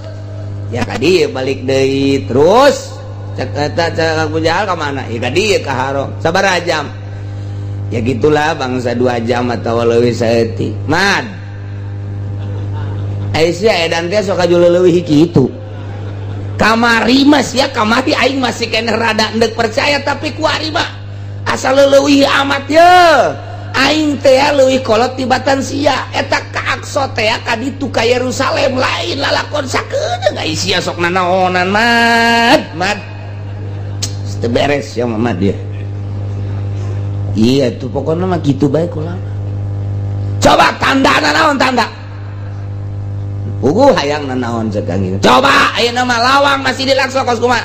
[SPEAKER 1] ya ka dieu balik deui terus cek eta cek Abu Jahal ka mana? Ya ka dieu ka haram. Sabaraha jam? Ya gitulah bangsa 2 jam atau leuwih saeutik. Mad. Aisyah edan teh sok kajuleuwih kitu. Kamari mas ya kamari aing masih kena rada endek percaya tapi ku ari mah asal leuwih amat ye. Aing teh leuwih kolot tibatan sia eta ka Aqsa teh ka ditu ka Yerusalem lain lalakon sakedeung Aisyah sok nanaonan mad. Teu beres ya mah dia. Iya tuh pokoknya mah gitu baik ulah. Coba tanda naon tanda. Hayang naon cek Kang. Coba ayeuna mah lawang Masjidil Aqsa kos kumaha?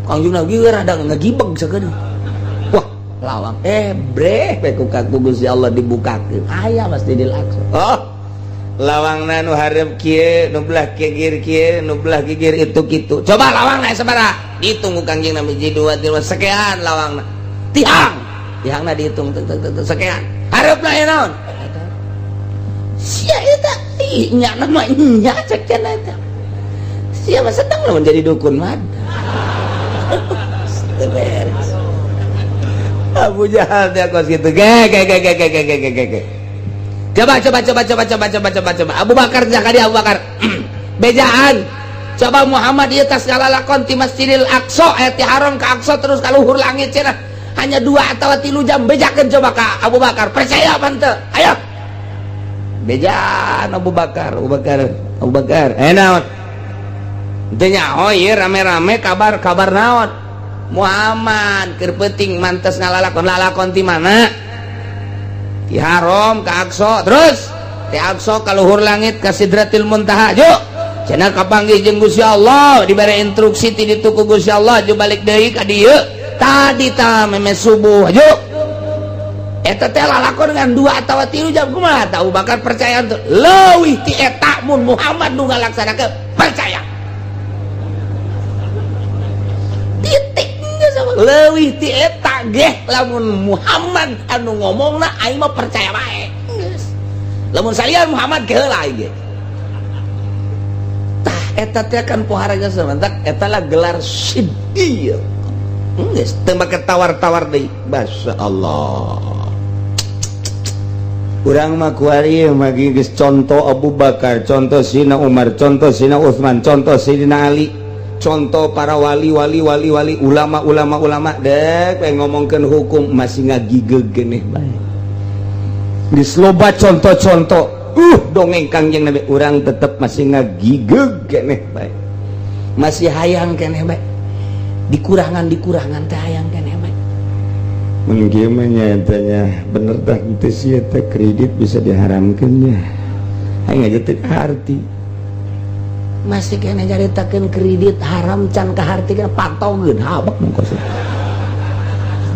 [SPEAKER 1] Kangjungna ge rada ngagibeg sakedeung. Wah, lawang breh ku Gusti Allah dibukakeun. Aya Masjidil Aqsa. Oh. Lawangna nu hareup kieu, nu belah gigir kieu, nu belah gigir itu kitu. Coba lawangna sabaraha? Ditunggu Kangjeng Nabi 2 3 sekian lawangna. Tihangna dihitung sekian. Harapna ya naon? Sia eta nya nama nya cek cenah eta. Sia mah sedang lamun jadi dukun mah. Beres. Abu Jahal dia kos gitu. Ge. Coba. Abu Bakar jangan dia Abu Bakar. Bejaan. Coba Muhammad ieu tas ngalalakon ti Masjidil Aqsa aya ti haram ka Aqsa terus ka luhur langit cenah. Hanya 2 atau 3 jam bejakan coba Kak Abu Bakar percaya apa ente ayo bejaan Abu Bakar naon ente nyaho ieu rame-rame kabar naon Muhammad keur penting mantes ngalalakon ti mana ti haram ka Aqsa terus ti Aqsa ka luhur langit ka Sidratil Muntaha yuk cenah kapanggih jeung Gusti Allah dibere instruksi ti ditu ku Gusti Allah ju balik deui ka dieu tadi memes subuh aja eta teh lalakon dengan 2 atau 3 jam kumaha Abu Bakar percaya tuh leuwih ti eta mun Muhammad nu ngalaksanakeun percaya titiknya sama leuwih ti eta geh lamun Muhammad anu ngomongna aing mah percaya bae geus lamun salian Muhammad ge heula aing ge tah eta teh kan pohara geus sebentak eta lah gelar siddiq. Geus teu make tawar-tawar deui. Masya Allah. Urang mah kuari mah geus contoh Abu Bakar, contoh Sina Umar, contoh Sina Utsman, contoh Sidina Ali, contoh para wali, ulama dek ngomongkeun hukum masih ngagigeg geneh bae. Geus loba contoh-contoh. Dongeng Kangjeng Nabi urang tetep masih ngagigeg geneh bae. Masih hayang keneh bae. Dikurangan teh hayang keneh bae. Mun kieu mah nyatanya bener tah teu sia teh kredit bisa diharamkeun nya. Hayang aja teu arti. Masih keneh caritakeun kredit haram can kahartikeun patogeun habak mongkos.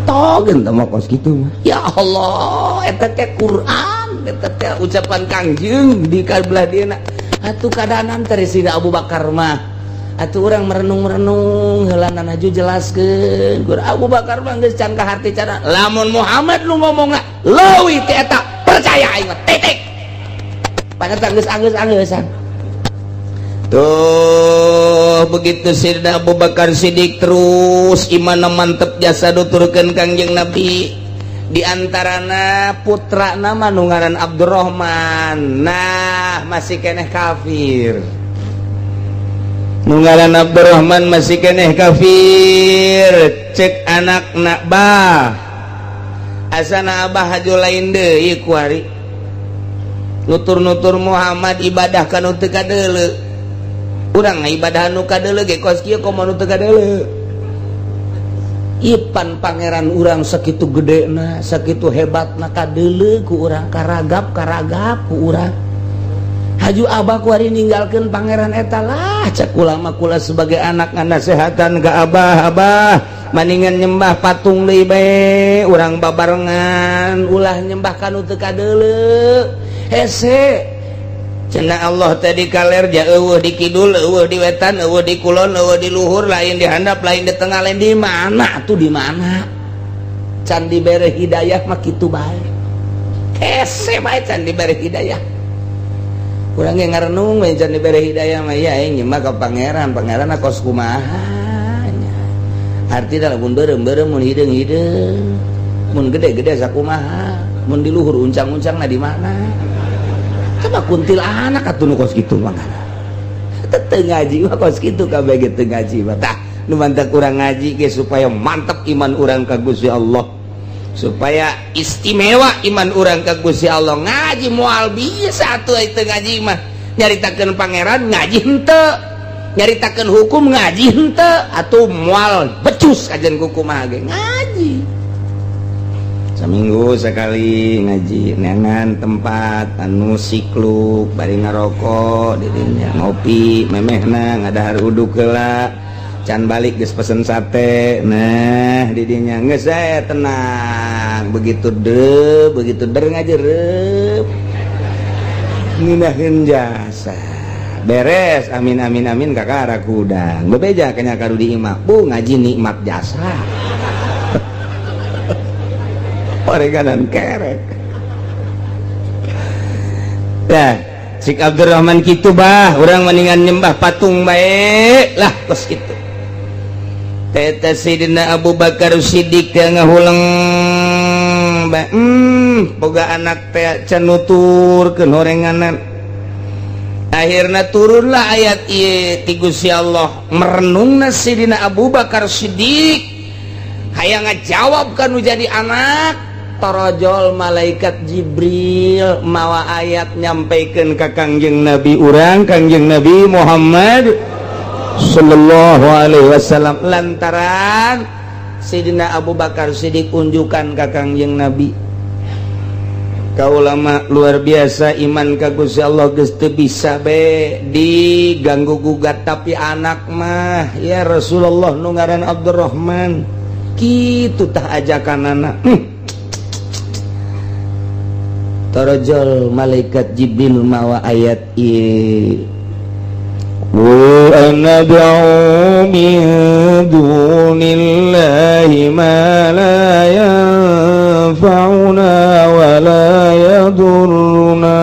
[SPEAKER 1] Togeun teh mongkos kitu mah. Ya Allah, eta teh Quran, eta teh ucapan Kangjeng di kabelah dieuna. Atuh kadanan teh Sina Abu Bakar mah atuh urang merenung-merenung heulanan aju jelaskeun gur Abu Bakar mah geus can ka harti cara lamun Muhammad nu ngomongna leuwih ti eta percaya aing mah titik paneta geus anggeus-anggeusan tuh begitu Sayyidina Abu Bakar Siddiq terus imanna mantep jasa nuturkeun Kangjeng Nabi di antarana putra nama nu ngaran Abdurrahman nah masih keneh kafir nunggaran Abdurrahman masih keneh kafir cek anak nak bah asana abah haju lain deui kuari nutur-nutur Muhammad ibadah kanu teu kadeuleu urang ibadah anu kadeuleu ge kos kieu komo nu teu kadeuleu ipan pangeran urang sakitu gedena sakitu hebatna kadeuleu ku urang karagap ku urang haju abah kuari ninggalkeun pangeran eta lah cak ulama kula sebagai anak nganasehatan ka abah maningan nyembah patung deui bae urang babarengan ulah nyembah kanu teu kadeuleu hese cenah Allah tadi kaler ja eueuh di kidul eueuh di wetan eueuh di kulon eueuh di luhur lain di handap lain di tengah lain di mana tuh di mana can dibere hidayah mah kitu bae hese bae can dibere hidayah urang ge ngarenung we can dibere hidayah mah ya aing mah ka pangeran kos kumaha nya artina lamun beureum-beureum mun hideung-hideung mun gede-gede sakumaha mun di luhur uncang-uncangna di mana coba kuntil anak atuh nu kos kitu mangana teu ngaji mah kos kitu kabeh ge teu ngaji mah tah nu mantap urang ngaji ge supaya mantap iman urang ka Gusti Allah supaya istimewa iman urang ka Gusti Allah ngaji moal bisa atuh teu ngaji mah nyaritakeun pangeran ngaji henteu nyaritakeun hukum ngaji henteu atuh moal becus kajen kumaha ge ngaji saminggu sekali ngaji neangan tempat anu sikluk bari ngarokok didinya ngopi memehna ngadahar uduk heula can balik geus pesen sate nah didinya geus tenang begitu der ngajerep nginaheun jasa beres amin amin amin kakara kudang bebeja kanya kadu di imah bu ngaji nikmat jasa oreganan kerek dah Sik Abdurrahman kitu bah urang mendingan nyembah patung bae lah kos kitu teh Sayyidina Abu Bakar Siddiq teh ngahulang bae boga anak teh can nuturkeun horenganan akhirna turunlah ayat ieu ti Gusti Allah merenungna Sayyidina Abu Bakar Siddiq hayang ngajawab kanu jadi anak tarajol malaikat Jibril mawa ayat nyampaikeun ka Kangjeng Nabi urang Kangjeng Nabi Muhammad sallallahu alaihi wasallam lantaran Sayyidina Abu Bakar Siddiq unjukan ka Kangjeng Nabi ka ulama luar biasa iman ka Gusti Allah geus teu bisa be diganggu gugat tapi anak mah ya Rasulullah nu ngaran Abdurrahman kitu tah ajakanana tarajal malaikat Jibril mawa ayat ieu wa anad'u min dunillahi ma la yanfa'una wa la yadurruna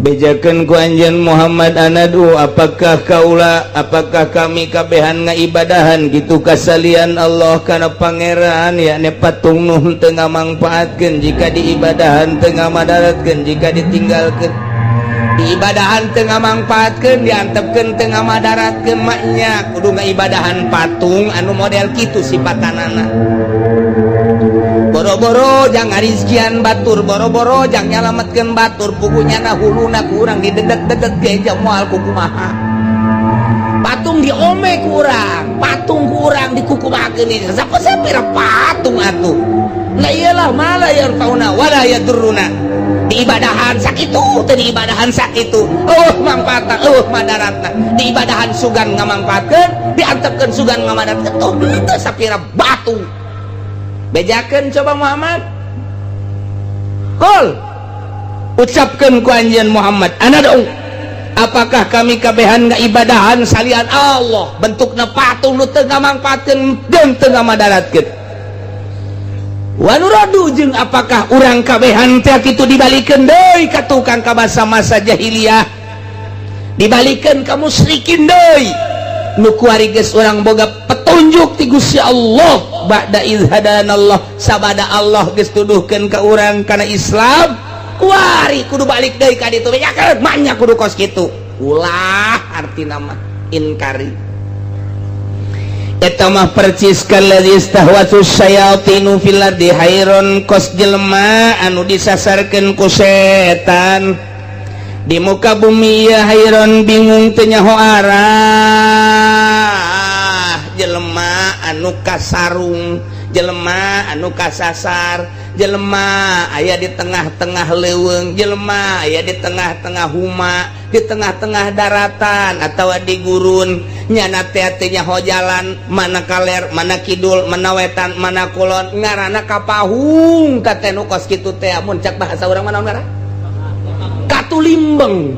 [SPEAKER 1] bejakeun ku anjeun Muhammad anadu apakah kami kabehan ngaibadahan kitu kasalian Allah kana pangeran yakni patung nu teu ngamangpaatkeun jika diibadahan teu ngamadaratkeun jika ditinggalkeun diibadahan teu ngamangpaatkeun diantepkeun teu ngamadaratkeun maknya kudu ngaibadahan patung anu model kitu sipatanana boro-boro jang ngarizkian batur boro-boro jang nyalametkeun batur pugunya na huluna kurang didedek-dedek ge jang moal kukumaha patung diome kurang patung kurang dikukumakeun ieu sapira patung atuh la iyalah mala yarfauna wala yadurruna diibadahan sakitu teu diibadahan sakitu mangpaatna madaratna diibadahan sugan ngamangpaatkeun diantepkeun sugan ngamadatkeun tuh teu sapira batu bejakeun coba Muhammad qul ucapkeun ku anjeun Muhammad anad'u apakah kami kabehan ngaibadahan salian Allah bentukna patung nu teu ngamangpaatkeun jeung teu ngamadaratkeun wa nuradu jeung apakah urang kabehan teh kitu dibalikeun deui ka tukang ka masa jahiliyah dibalikeun ka musyrikin deui nu kuari geus urang boga petunjuk ti Gusti Allah ba'da iz hadanallah sabada Allah geus tuduhkeun ka urang kana Islam kuari kudu balik deui ka ditu bejakeun manya kudu kos kitu ulah artina mah inkari eta mah percis kalladzi istahwatu syayatinu fil ardi hairon kos jelema anu disasarkeun ku setan di muka bumi ya hairon bingung teu nyaho arah jelema anu kasarung jelema anu kasasar jelema aya di tengah-tengah leuweung jelema aya di tengah-tengah huma di tengah-tengah daratan atawa di gurun nyana teh teu nyaho jalan mana kaler mana kidul mana wetan mana kulon ngaranna kapahung teh nu kos kitu teh mun cak bahasa urang mah naon ngaran
[SPEAKER 2] Katulimbeng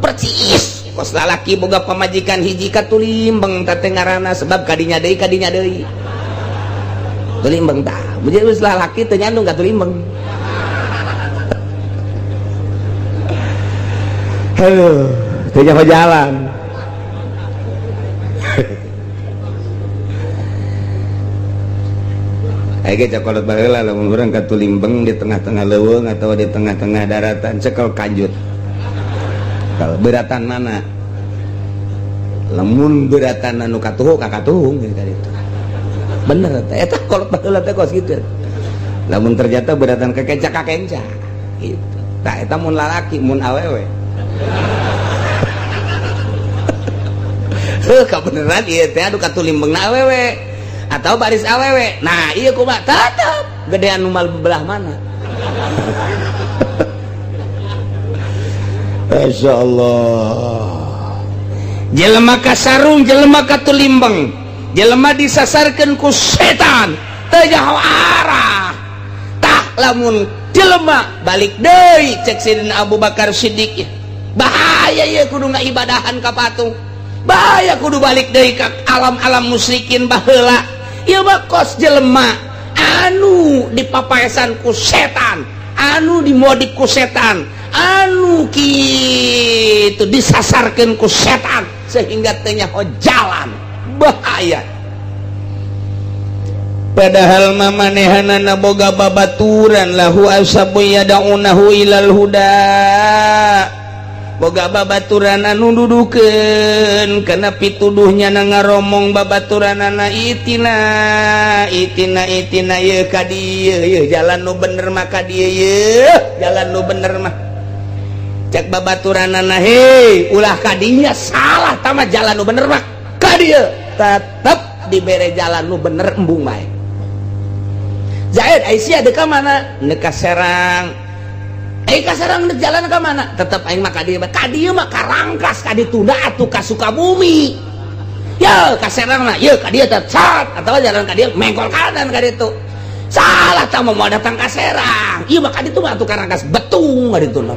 [SPEAKER 2] percis kos lalaki boga pamajikan hiji Katulimbeng teh ngaranna sebab kadinya deui Tulimbeng tah jadi geus lalaki teh nyandung Katulimbeng.
[SPEAKER 1] Aduh teh nyaho jalan. Ayo cokolot baheula lamun urang Katulimbeng di tengah-tengah leuweung atau di tengah-tengah daratan cekel kanjut. Kalau beratan mana? Lamun beratan anu katuhung ka katuhung gitu itu. Bener teh eta kolot baheula teh kos kitu. Lamun ternyata beratan ka kenca gitu. Tah eta mun lalaki mun awewe. Heuh kabeneran ieu teh anu Katulimbengna awewe. Atau baris awewe. Nah iya kumaha tetep gedean nu belah mana. Masya Allah.
[SPEAKER 2] Jelema kasarung jelema Katulimbeng jelema disasarkeun ku setan teu nyaho arah. Tah lamun jelema balik deui cek Sidina Abu Bakar Siddiq bahaya ieu kudu ngaibadahan ka patung. Bahaya kudu balik deui ka alam-alam musyrikin baheula. Ieu mah kos jelema anu dipapaesan ku setan, anu dimodik ku setan, anu kitu disasarkeun ku setan sehingga teu nyaho jalan. Bahaya.
[SPEAKER 1] Padahal mamanehanana boga babaturan lahu asabu yadaunahu ilal huda. Boga babaturan anu dudukeun kana pituduhnya na ngaromong babaturanana itina ieu ka dieu jalan nu bener mah ka dieu jalan nu bener mah cek babaturanana hei ulah ka dinya salah tah mah jalan nu bener mah ka dieu tetep dibere jalan nu bener embung bae. Zaid Aisyah deka mana deka Serang kasarang dek jalan ke mana? Tetap aing mah ka dieu mah karangkas ka ditunda atuh ka Sukabumi. Ya ka Serang mah ye ka dieu teh cat atawa jalan ka dieu mengkol kanan ka ditu. Salah tah mau datang ka Serang. Ieu mah ka ditu mah atuh karangkas betung ka ditu mah.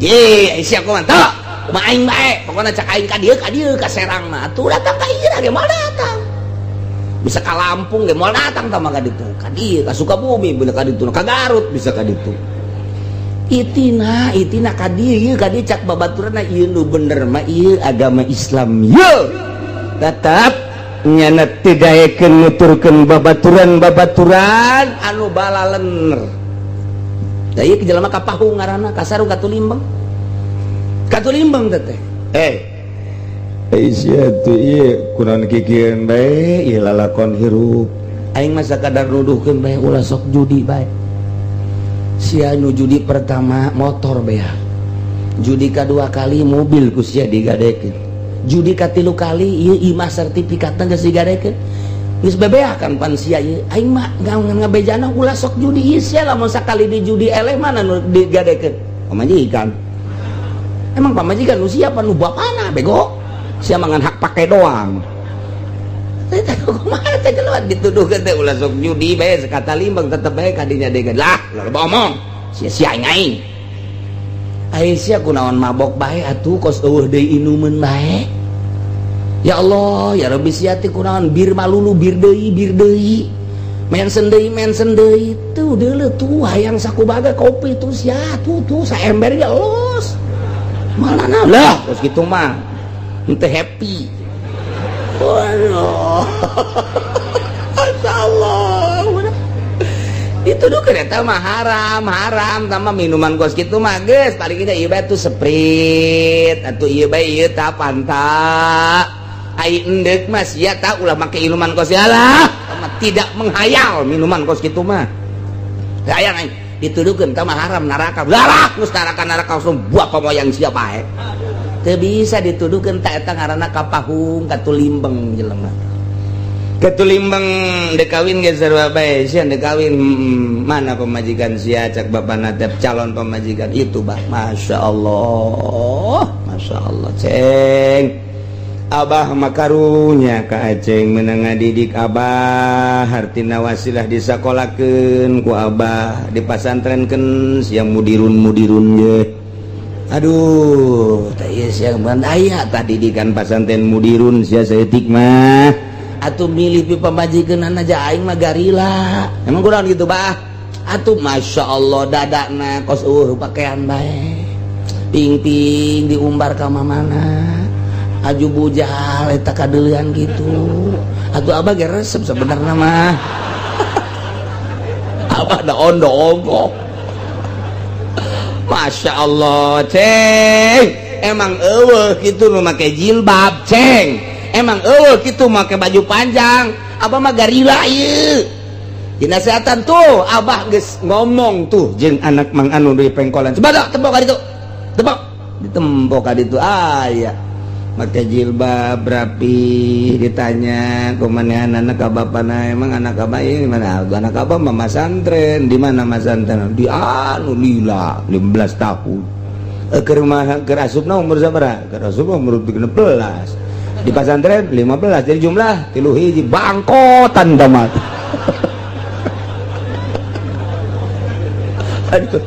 [SPEAKER 1] Ye Aisyah kumaha tah? Kumaha aing bae pokona cak aing ka dieu ka Serang mah atuh datang ka ieu ge moal datang. Bisa ka Lampung ge moal datang tah mah ka ditu. Ka dieu ka Sukabumi bener ka ditu ka Garut bisa ka ditu. Itina ka dieu cak babaturanna ieu nu bener mah ieu agama Islam ye tetap nyana teu daekeun nuturkeun babaturan anu balalener. Da ieu jelema kapahung ngaranna kasarung Katulimbeng teh. Aisyah tuh ieu kunaon kikieun bae ieu lalakon hirup.
[SPEAKER 2] Aing mah sakadar nuduhkeun bae ulah sok judi bae. Sia nu judi pertama motor beak, judi kedua kali mobil ku sia digadekeun, judi katilu kali ieu imah sertifikatna geus digadekeun geus bebeakan pan sia ieu aing mah ngabejana ulah sok judi ieu sia lamun sakali di judi eleh mana nu digadekeun pamajikan. Emang pamajikan nu sia nu bapana bego sia mangan hak pake doang. Teh kumaha teh keluar dituduhkeun teh ulah sok judi bae Katulimbeng tetep bae kadinya degan. Lah, loba omong. Sia-sia aing. Aisyah kunaon mabok bae atuh kos eueuh deui inumeun bae. Ya Allah, ya Rabbi sia teh kunaon bir malulu bir deui. Mensen deui tuh deuleu tuh hayang sakubaga kopi tuh sia tuh saember ya los. Malana lah kos kitu mah. Henteu happy. Waduh, Masya Allah. Dituduhkeun eta mah haram, tambah minuman kos kitu mah geus paling kita ieu bae tuh Sprite atuh ieu bae ieu tah Fanta. Ai endek mah sia tah ulah make minuman kos lah. Tidak menghayal minuman kos kitu mah. Hayang aing dituduhkeun tah mah haram neraka. Lah, geus neraka buat pamoyang sia bae. Teu bisa dituduhkeun ta eta ngaranna kapahung Katulimbeng jelema. Katulimbeng dek kawin ge sarua bae sia dek kawin mana pemajikan sia cak bapana teh calon pemajikan itu bah. Masya Allah ceng
[SPEAKER 1] Abah makarunya ka Aceng menang ngadidik Abah hartina wasilah disakolakeun ku Abah dipasantrenkeun siang mudirun ye. Aduh tah ieu siang aya tah didikan pasantren mudirun sia saeutik mah atuh milih pi pamajikeunna aja aing mah garila. Emang kurang gitu bah atuh masyaallah dadakna kos pakaian bae ping-ping diumbar ka mamana aju bujal eta kadeulean gitu atuh abah ge resep sebenarnya mah abah da ondo-ondo Masya Allah Ceng emang eueuh kitu nu make jilbab Ceng emang eueuh kitu make baju panjang abah mah garila ieu dinasehatan tuh abah geus ngomong tuh jeung anak mang anu di pengkolan coba tepok ka ditu tepok ditempok ka ditu aya make jilbab rapi ditanya kumanehan anak abapana emang anak abah ini mana anak abah mah masantren di mana masantren di anu lila 15 tahun ke rumah ke asupna umur sabaraha ke asupna umur 16 di pasantren 15 jadi jumlah 3 hiji bangkotan damat aduh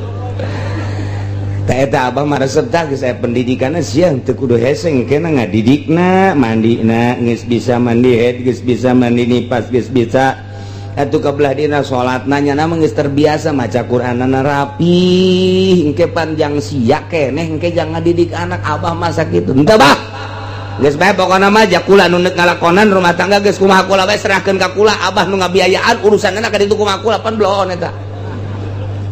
[SPEAKER 1] eta abah mah resep tah geus aya pendidikanna sia teu kudu heseng kena ngadidikna mandina geus bisa mandi head geus bisa mandi nipas geus bisa atuh kabelah dina salatna nya mah geus terbiasa maca Qur'anana rapi engke panjang sia keneh engke jangan ngadidik anak abah masa kitu henteu bah geus bae pokona mah jakula nu neuk ngalakonan rumah tangga geus kumaha kula bae serahkeun ka kula abah nu ngabiayaan urusanna ka ditu kumaha kula pan blon eta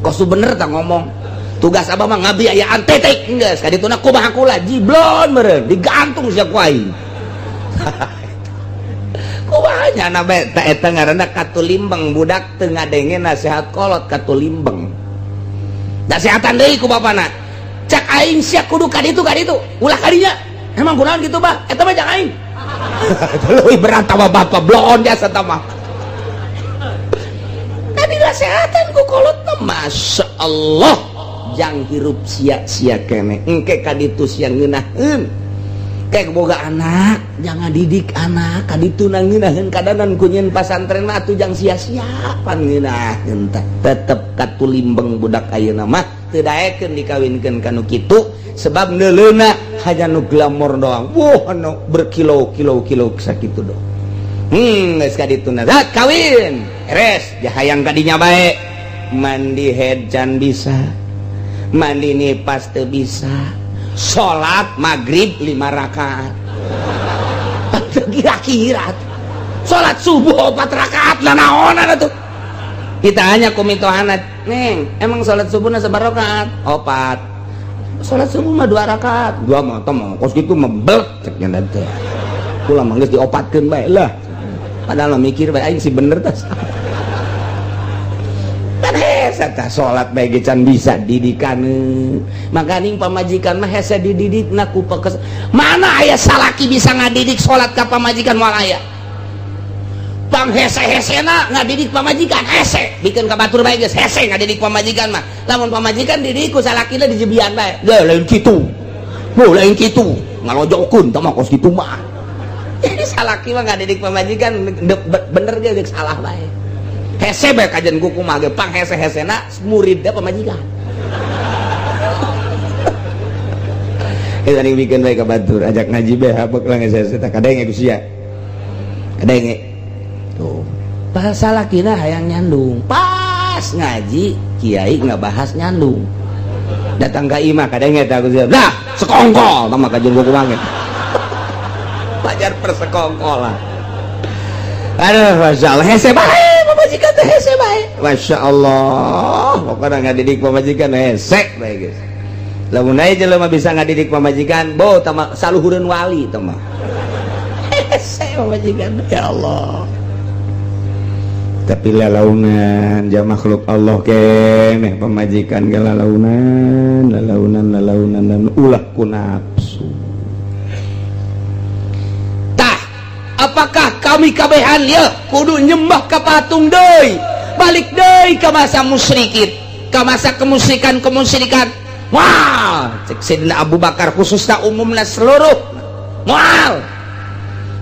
[SPEAKER 1] kosu bener tah ngomong tugas abah mah ngabiayaan tetek geus kadituna kumaha kula jiblon meureun digantung sia ku aing kumaha nya bae ta eta ngaranna katulimbeng budak teu ngadenge nasihat kolot katulimbeng nasihatan deui ku bapana cak aing sia kudu ka ditu ulah kadinya emang kunaon kitu bah eta mah cak aing leuwih berat mah bapak blon jasa tah mah tadi nasihatan ku kolot mah masyaallah jang hirup sia-sia kene engke kaditu sia ngeunaheun kayak boga anak jangan didik anak kaditu na ngeunaheun kadanan ku nyeun pasantren mah atuh jang sia-sia pan ngeunaheun teh tetep katulimbeng budak ayeuna mah teu daekeun dikawinkeun kanu kitu sebab neuleuna hanya nu glamor doang anu berkilo-kilo sakitu doang geus kadituna dah kawin beres jahayang kadinya bae mandi head can bisa mandi nipas teu bisa salat maghrib 5 rakaat kira-kira salat subuh 4 rakaat lah naonan atuh kita hanya kumitohana neng emang salat subuhna sabar rakaat 4 salat subuh mah 2 rakaat 2 mah tah mah kos kitu mah belek cek nya teh kula mah geus diopatkeun bae lah padahal mikir bae aing si bener tah tah salat bae ge can bisa didikan makaning pamajikan mah hese dididikna ku pekes mana aya salaki bisa ngadidik salat ka pamajikan walaya pang hese-hesena ngadidik pamajikan hese bikin ka batur bae geus hese ngadidik pamajikan mah lamun pamajikan didik ku salakina dijebian bae lain kitu lain kitu ngalojokkeun tah mah kos kitu mah jadi salaki mah ngadidik pamajikan bener ge geus salah bae hese bae kajen kuku mah ge pang hese-hesena muridna pamajikan eta ning bikin bae ka batur ajak ngaji bae habek lah hese-hese tah kadenge ku sia kadenge tuh pas salakina hayang nyandung pas ngaji kiai ngabahas nyandung datang ka imah kadenge tah ku sia dah sekongkol tah mah kajen kuku mah ge pajar persekongkolan aduh masyaallah hese bae pamajikan teh hese bae masyaallah pokona ngadidik pamajikan hese bae geus lamun aya jelema bisa ngadidik pamajikan bo tah saluhureun wali tah mah hese pamajikan ya Allah tapi lalaunan ja makhluk Allah keneh pamajikan ge lalaunan dan ulah ku nafsu. Apakah kami kabehan ya kudu nyembah ka patung deui balik deui ka masa musyrikin ka masa kemusyrikan wah cek Sayyidina Abu Bakar khususna umumna seluruh moal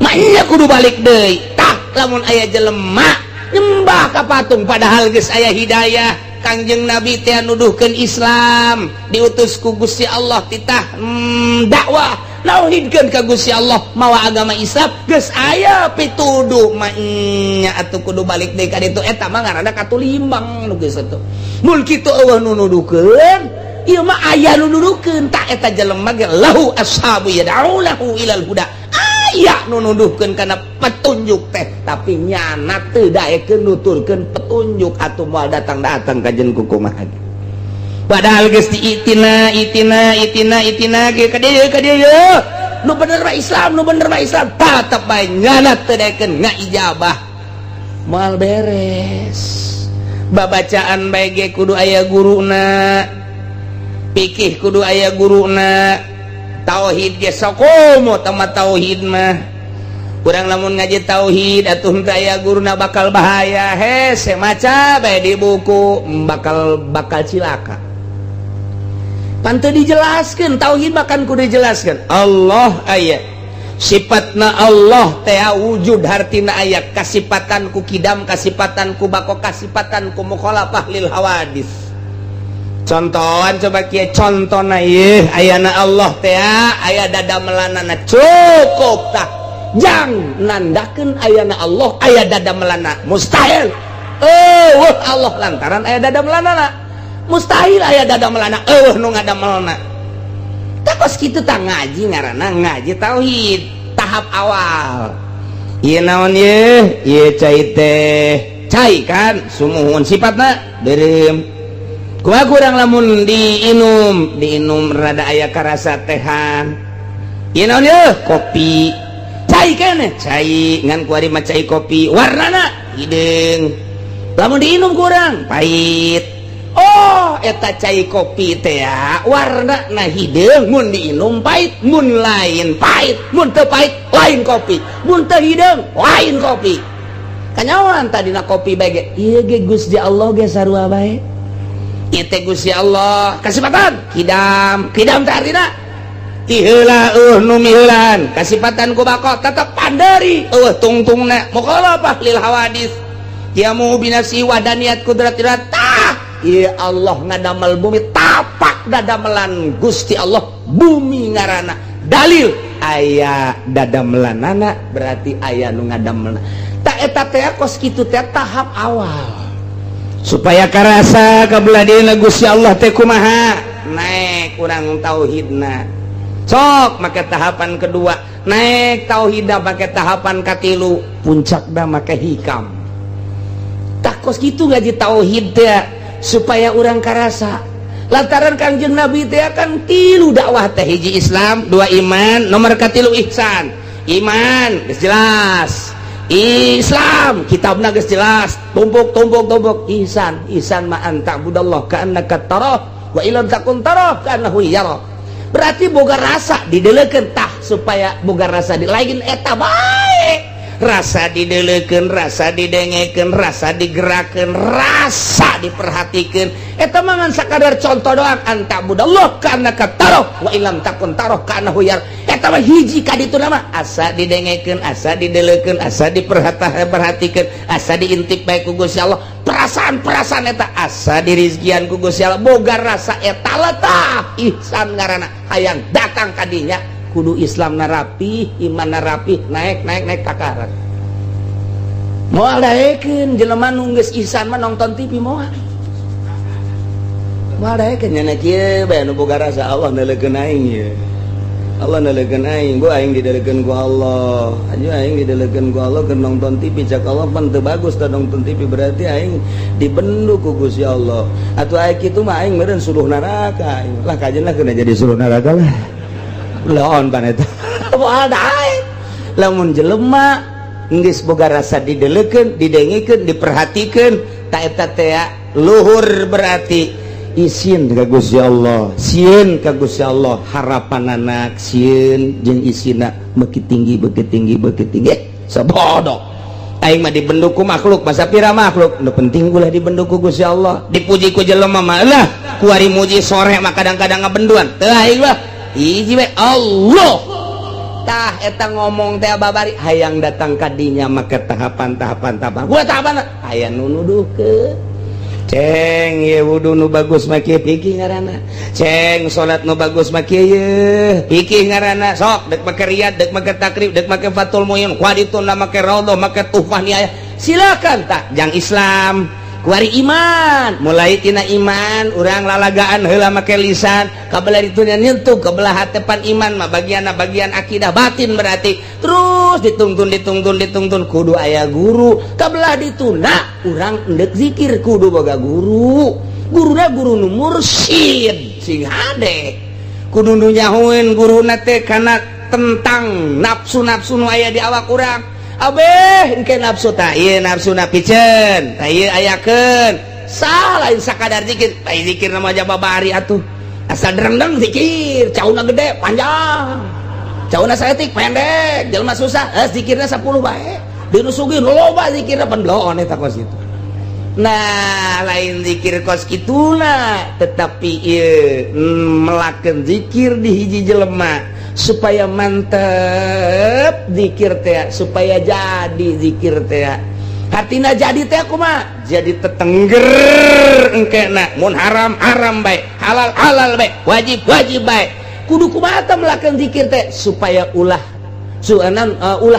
[SPEAKER 2] maknya kudu balik deui tah lamun aya jelema nyembah ka patung padahal geus aya hidayah Kangjeng Nabi teh nuduhkeun Islam diutus ku Gusti Allah titah dakwah nauhidkeun ka Gusti Allah mawa agama Islam geus aya pituduh nya atuh kudu balik deui ka ditu eta mah ngaranna katulimbang nu geus atuh mun kitu eueuh nu nuduhkeun ieu mah aya nu nuduhkeun tah eta jelema ge lahu ashabu yad'ulahu ilal huda aya nu nuduhkeun kana petunjuk teh tapi nyana teu daekeun nuturkeun petunjuk atuh moal datang-datang ka jeung kumaha padahal geus diitina ge ka dieu nu bener mah Islam tetep bae nyana teu daekeun ngaijabah moal beres babacaan bae ge kudu aya guruna pikih kudu aya guruna tauhid ge sakomo tama tauhid mah urang lamun ngaji tauhid atuh teu aya guruna bakal bahaya hese maca bae di buku bakal cilaka pan teu dijelaskeun tauhid makan kudu dijelaskeun Allah aya sifatna Allah teh wujud hartina aya kasipatan ku kidam kasipatan ku bako kasipatan ku mukhalafah lil hawadis contohan coba kieu contona ieu ayana Allah teh aya dada melanana cukup tah jang nandakeun ayana Allah aya dada melana mustahil Allah lantaran aya dada melanana mustahil aya dada melana nu ngadamelna tah kos kitu tah ngaji ngaranna ngaji tauhid tahap awal ieu naon ieu cai teh cai kan sumuhun sifatna beureum kumaha kurang lamun diinum rada aya karasa tehan ieu naon kopi cai keneh cai ngan kuari mah cai kopi warnana hideung lamun diinum kurang pahit eta cai kopi teh warnana hideung mun diinum pahit mun lain pahit mun teu pahit lain kopi mun teu hideung lain kopi kanyawan tadina kopi bae ge ieu ge Gusti Allah ge sarua bae ieu teh Gusti Allah kasipatan kidam teh artina tiheula nu miheulan kasipatan ku bako tetep pandari tungtungna mukhalafah lil hawadis yamu binafsi wadaniyat kudratirat tah ieu Allah ngadamel bumi tapak dadamelan Gusti Allah bumi ngaranna dalil aya dadamelanana berarti aya nu ngadamelna tak eta teh kos kitu teh tahap awal supaya karasa kabeladeuna Gusti Allah teh kumaha naik urang tauhidna sok make tahapan kedua naik tauhidna make tahapan katilu puncakna make hikam tak kos kitu ngaji tauhid teh supaya urang karasa lantaran Kangjeng Nabi teh kan tilu dakwah teh hiji Islam dua iman nomor katilu ihsan iman geus jelas Islam kitabna geus jelas tumpuk ihsan ma anta budallah ka annaka tarah wa illam takun tarah ka annahu yara berarti boga rasa dideleukeun tah supaya boga rasa di lain eta bae rasa dideleukeun rasa didengekeun rasa digerakkeun rasa diperhatikeun eta mah ngan sakadar contoh doang anta budallah ka annaka tarah wa illam takun tarah ka annahu yara eta mah hiji ka ditu nama asa didengekeun asa dideleukeun asa diperhatikeun asa diintip bae ku Gusti Allah perasaan eta asa dirizkian ku Gusti Allah boga rasa eta letah ihsan ngaranna hayang datang ka dinya kudu Islam narapi iman narapi naik takaran moal daekeun jelema nu geus ihsan mah nonton TV moal daekeun nya kieu bae nu boga rasa Allah naleukeun aing ye Allah naleukeun aing gua aing didaleukeun ku Allah aju aing didaleukeun ku Allah keur nonton TV cak Allah pan teu bagus teh nonton TV berarti aing dibendu ku Gusti Allah atuh aya kitu mah aing meureun suruh neraka lah kajenna keuna jadi suruh neraka lah laon pan eta moal daek lamun jelema geus boga rasa dideleukeun didengekeun diperhatikeun ta eta teh luhur berarti isin ka Gusti Allah sieun ka Gusti Allah harapan anak sieun jeung isina beuki tinggi sabodok aing mah dibendu ku makhluk masa pira makhluk nu penting ulah dibendu ku Gusti Allah dipuji ku jelema mah lah kuari muji sore mah kadang-kadang ngabenduan teu aing mah hiji we Allah tah eta ngomong teh babari hayang datang kadinya make tahapan-tahapan gua tahapan aya nu nuduhkeun ceng ye wudu nu bagus make piki ngaranna ceng salat nu bagus make ye piki ngaranna sok dek make riyad dek make takrib dek make fatul muin kuadituna make raudhah make tuhfah niayah silakan tak jang Islam kuari iman mulai tina iman urang lalagaan heula make lisan kabelah dituna nyentuh kabelah hatepan iman mah bagian akidah batin berarti terus ditungtun kudu aya guru kabelah dituna urang endek zikir kudu boga guruna guru nu mursyid sing hade kudu nu nyahoeun guruna teh kana tentang nafsu-nafsu nu aya di awak urang abeh engke nafsu tah ieu nafsuna piceun tah ieu ayakeun salah lain sakadar zikir tah zikir nama aja babari atuh asal dereng zikir cauna gede panjang cauna saeutik pendek jelema susah zikirna 10 bae deui sugih loba zikirna pendloon eta kos kitu nah lain zikir kos kituna tetapi ieu melakeun zikir di hiji jelema supaya mantep zikir teh supaya jadi zikir teh hatina jadi teh kumaha jadi tetengger engkena mun haram bae halal bae wajib bae kudu kumaha teh melakeun zikir teh supaya ulah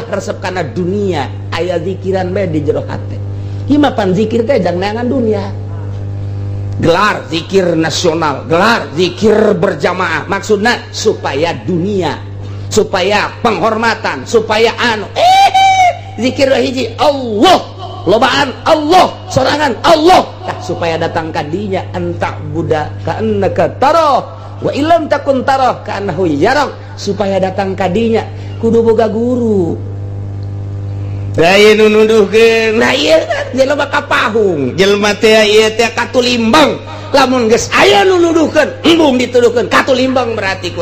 [SPEAKER 2] resep kana dunia aya zikiran bae di jero hate himapan zikir teh jang neangan dunia gelar zikir nasional gelar zikir berjamaah maksudnya supaya dunia supaya penghormatan supaya zikir hiji Allah lobaan Allah sorangan Allah nah, supaya datang kadinya entak budak ka'annaka tarah wa illam takun tarah ka'annahu yarah supaya datang kadinya kudu boga guru lain nuduhkeun nah ieu jelema kapahung jelema teh ieu teh katulimbang lamun geus aya nu nuduhkeun embung dituduhkeun katulimbang berarti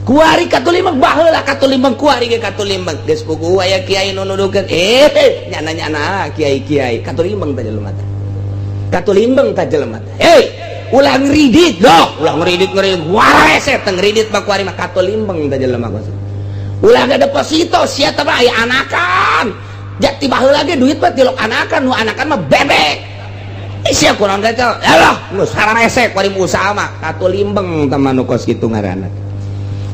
[SPEAKER 2] kuari katulimbang baheula katulimbang kuari ge katulimbang geus kuku aya kiai nu nuduhkeun nyana kiai katulimbang teh jelema teh katulimbang teh jelema teh ulah ngridit doh ulah ngridit wae set ngridit mah kuari mah katulimbang teh jelema ulah ada deposito sia teh aya anakan jati baheula ge duit mah tilok anakan nu anakan mah bebek sia kurang teh alah geus sarang esek kuari usaha mah katulimbang teh manu kos kitu ngaranna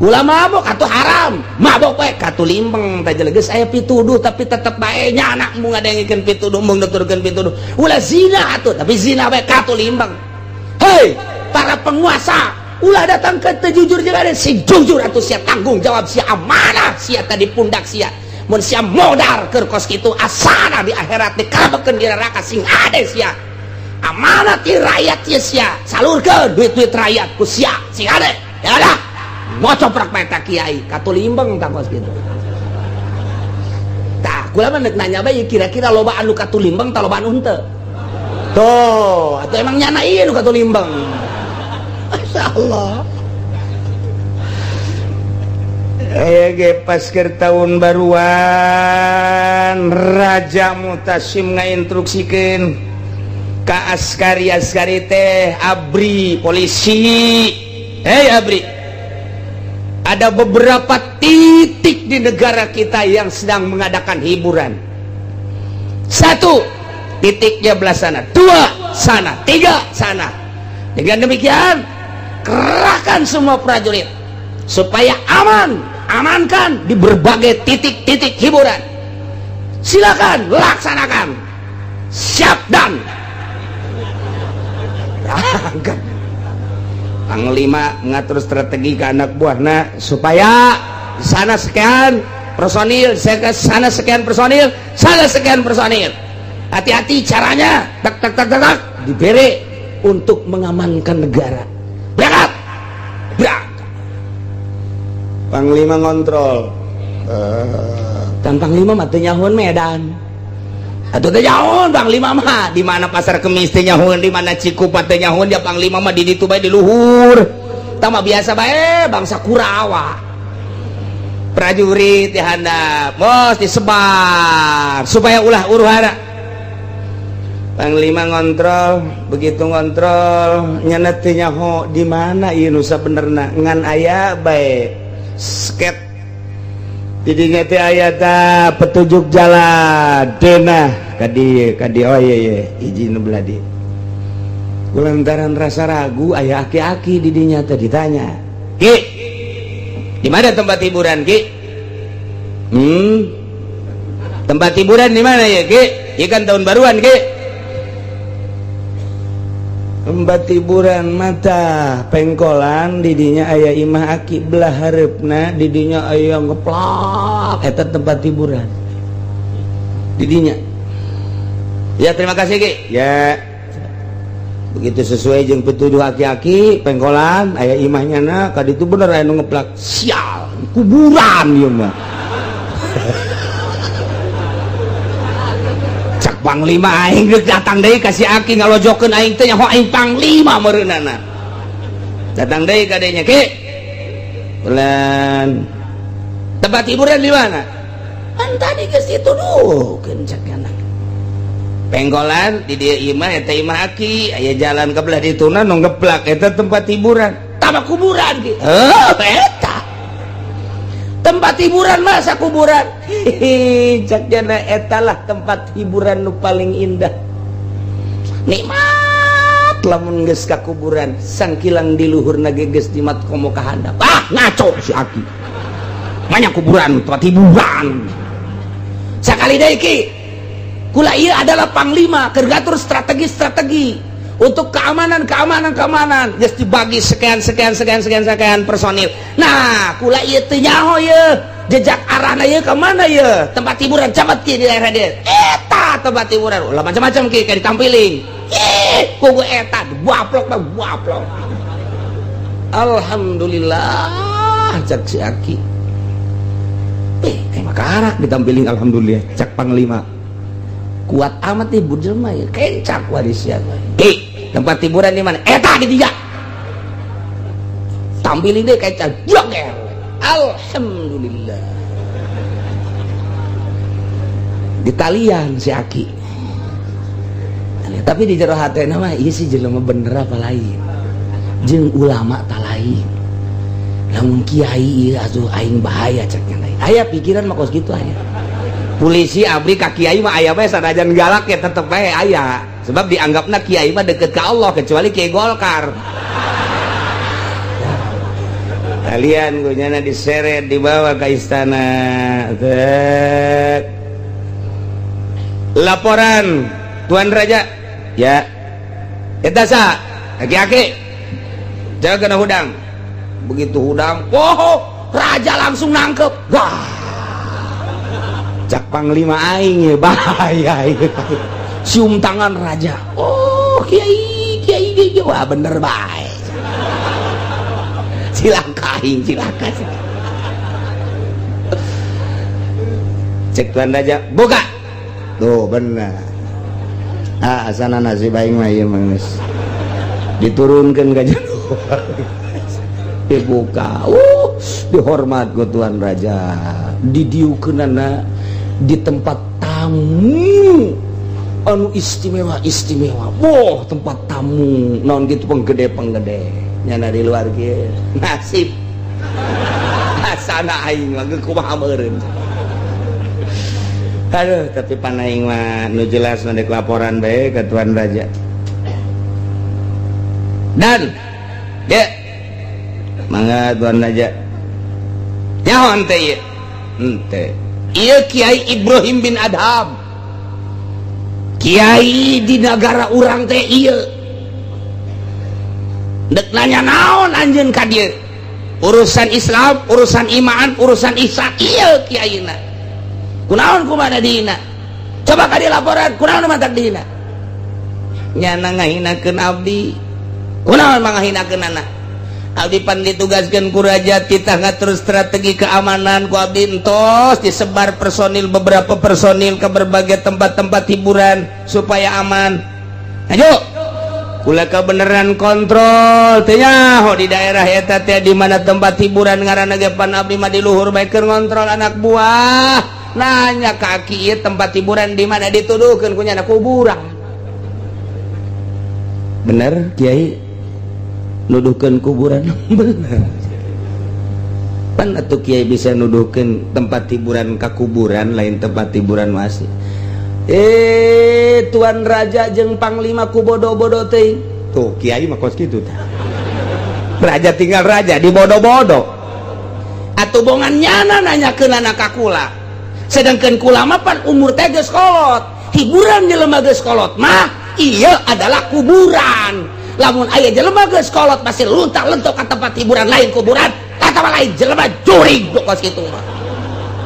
[SPEAKER 2] ulah mabok atuh haram mabok we katulimbang teh geus aya pituduh tapi tetep bae nya anak mu ngadengikeun pituduh mung nuturkeun pituduh ulah zina atuh tapi zina we katulimbang hei para penguasa ulah datang ke jujur jeung si jujur atuh sia tanggung jawab sia amanah sia tadi pundak sia mun sia modar keur kos kitu asana di akhirat dikalabekeun di neraka sing ade sia amanah ti rakyat sia salurkeun duit-duit rakyat ku sia sing ade ya lah ngocoprak peta kiai katulimbang tah kos kitu tah kula mah nanya bae kira-kira loba anu katulimbang tah loba anu henteu tuh atuh emang nyana ieu nu katulimbang masyaallah ge pas keur tahun baruan Raja Mutasim ngainstruksikeun ka askari teh abri polisi abri ada beberapa titik di negara kita yang sedang mengadakan hiburan 1 titiknya belah sana 2 sana 3 sana dengan demikian kerahkan semua prajurit supaya amankan di berbagai titik-titik hiburan silakan laksanakan siap dan Panglima mengatur strategi ke anak buahna supaya sana sekian personil sana sekian personil sana sekian personil hati-hati caranya tak diberi untuk mengamankan negara berangkat Panglima ngontrol dan Panglima mah teu nyahoeun Medan atuh teh nyahoeun Panglima mah di mana Pasar Kemis teh nyahoeun di mana Cikupa teh nyahoeun ya Panglima mah di ditu bae di luhur tah mah biasa bae bangsa Kurawa prajurit dihandap bos disebar supaya ulah uruhara Panglima ngontrol begitu ngontrol nyana teu nyaho di mana ieu nu sabenerna ngan aya bae sket didinya teh aya ta petunjuk jalan denah kadi oh iya hiji nu beladi kulantaran rasa ragu aya aki-aki didinya teh ditanya
[SPEAKER 1] Ki di mana tempat hiburan Ki tempat hiburan di mana ya Ki ikan tahun baruan Ki
[SPEAKER 2] tempat hiburan mata pengkolan didinya aya imah aki belah hareupna didinya aya ngeplak eta tempat hiburan didinya
[SPEAKER 1] ya terima kasih Ki
[SPEAKER 2] ya begitu sesuai jeung petuduh aki-aki pengkolan aya imahnya na kaditu bener aya nu ngeplak sial kuburan ieu mah
[SPEAKER 1] Panglima aing geus datang deui ka si Aki ngalojokeun aing teh nyaho aing panglima meureunana. Datang deui ka dieu nya Ki.
[SPEAKER 2] Ulan
[SPEAKER 1] tempat hiburan di mana?
[SPEAKER 2] Kan tadi geus dituduhkeun cakana.
[SPEAKER 1] Penggolan di dieu imah eta imah Aki, aya jalan ka belah dituna nu ngeplak eta tempat hiburan.
[SPEAKER 2] Tambah kuburan Ki.
[SPEAKER 1] Eta.
[SPEAKER 2] Tempat hiburan masa kuburan cakjana etalah tempat hiburan nu paling indah nikmat lamun geus ka kuburan sangkilang di luhurna ge geus dimat komo ka handap
[SPEAKER 1] ngaco si Aki banyak kuburan tempat hiburan
[SPEAKER 2] sakali deui Ki kula ieu adalah panglima keur ngatur strategi untuk keamanan geus dibagi sekian personil. Nah, kula ieu teh nyaho ye jejak arahna ye ka mana ye tempat hiburan camat Ki di daerah dieu. Eta tempat hiburan ulah macam-macam Ki kayak ditampiling. Kugu eta baplok. Alhamdulillah cak si Aki. Kayak makarak ditampiling alhamdulillah cak panglima. Kuat amat nih bujelma ya kencak warisian.
[SPEAKER 1] Ki tempat hiburan di mana? Eta di tiga.
[SPEAKER 2] Tampilin deh kayak joger. Alhamdulillah. Di talian si Aki. Tapi di jero hatena mah ieu sih jelema bener apa lain. Jeung ulama tak lain. Lamun kiai ieu atuh aing bahaya ceknya lain. Aya pikiran mah kos kitu aya.
[SPEAKER 1] Polisi abri ka kiai mah aya bae sanajan galak ya tetep bae aya. Sebab dianggapna kiai mah deket ke Allah kecuali kiai Golkar.
[SPEAKER 2] Kalian gunyana diseret dibawa ke istana.
[SPEAKER 1] Laporan Tuan Raja. Ya. Eta sa aki-aki. Jaga kena hudang. Begitu hudang,
[SPEAKER 2] raja langsung nangkep.
[SPEAKER 1] Cak panglima aing bahaya
[SPEAKER 2] cium tangan raja. Kiai wah bener baik. Silakan.
[SPEAKER 1] Cek Tuan Raja, buka.
[SPEAKER 2] Tuh bener. Asana nasi baing mah ieu mah geus diturunkeun ka jero. Dibuka. Dihormat ku Tuan Raja. Didieukeunana di tempat tamu anu istimewa tempat tamu naon gitu penggede nyana di luar ge nasib asana aing mah kumaha meureun aduh tapi pan aing mah nu jelas nu dek laporan bae ke Tuan Raja dan ya mangga Tuan Raja nyaho teh ieu henteu ieu Kiai Ibrahim bin Adham kiai di negara urang teh ieu dek nanya naon anjeun ka dieu urusan Islam urusan iman urusan ihsan ieu kiaina kunaon kumaha dina coba ka dieu laporan kunaon mantak dina nyana ngahinakeun abdi kunaon mangahinakeunana abdi pan ditugaskeun ku raja titah ngatur strategi keamanan ku abdi entos disebar personil beberapa personil ke berbagai tempat-tempat hiburan supaya aman. Ayo kula kebeneran kontrol teh nyaho di daerah eta teh di mana tempat hiburan ngaranna ge pan abdi mah di luhur bae keur ngontrol anak buah nanya ka aki ieu tempat hiburan di mana dituduhkeun ku nyana kuburan. Bener Kiai nuduhkeun kuburan bener pan atuh kiai bisa nuduhkeun tempat hiburan ka kuburan lain tempat hiburan masih. Tuan raja jeung panglima ku bodo-bodo teuing. Tuh kiai mah kos kitu tah. Raja tinggal raja di bodo-bodo. Atuh bongan nyana nanyakeun anak kakula. Sedangkan kula mah pan umur teh geus kolot. Hiburan jelema geus kolot mah ieu adalah kuburan. Lamun aya jelema geus kolot pasti luntak-lentok ka tempat hiburan lain kuburan. Kata lain jelema jurig kos kitu mah.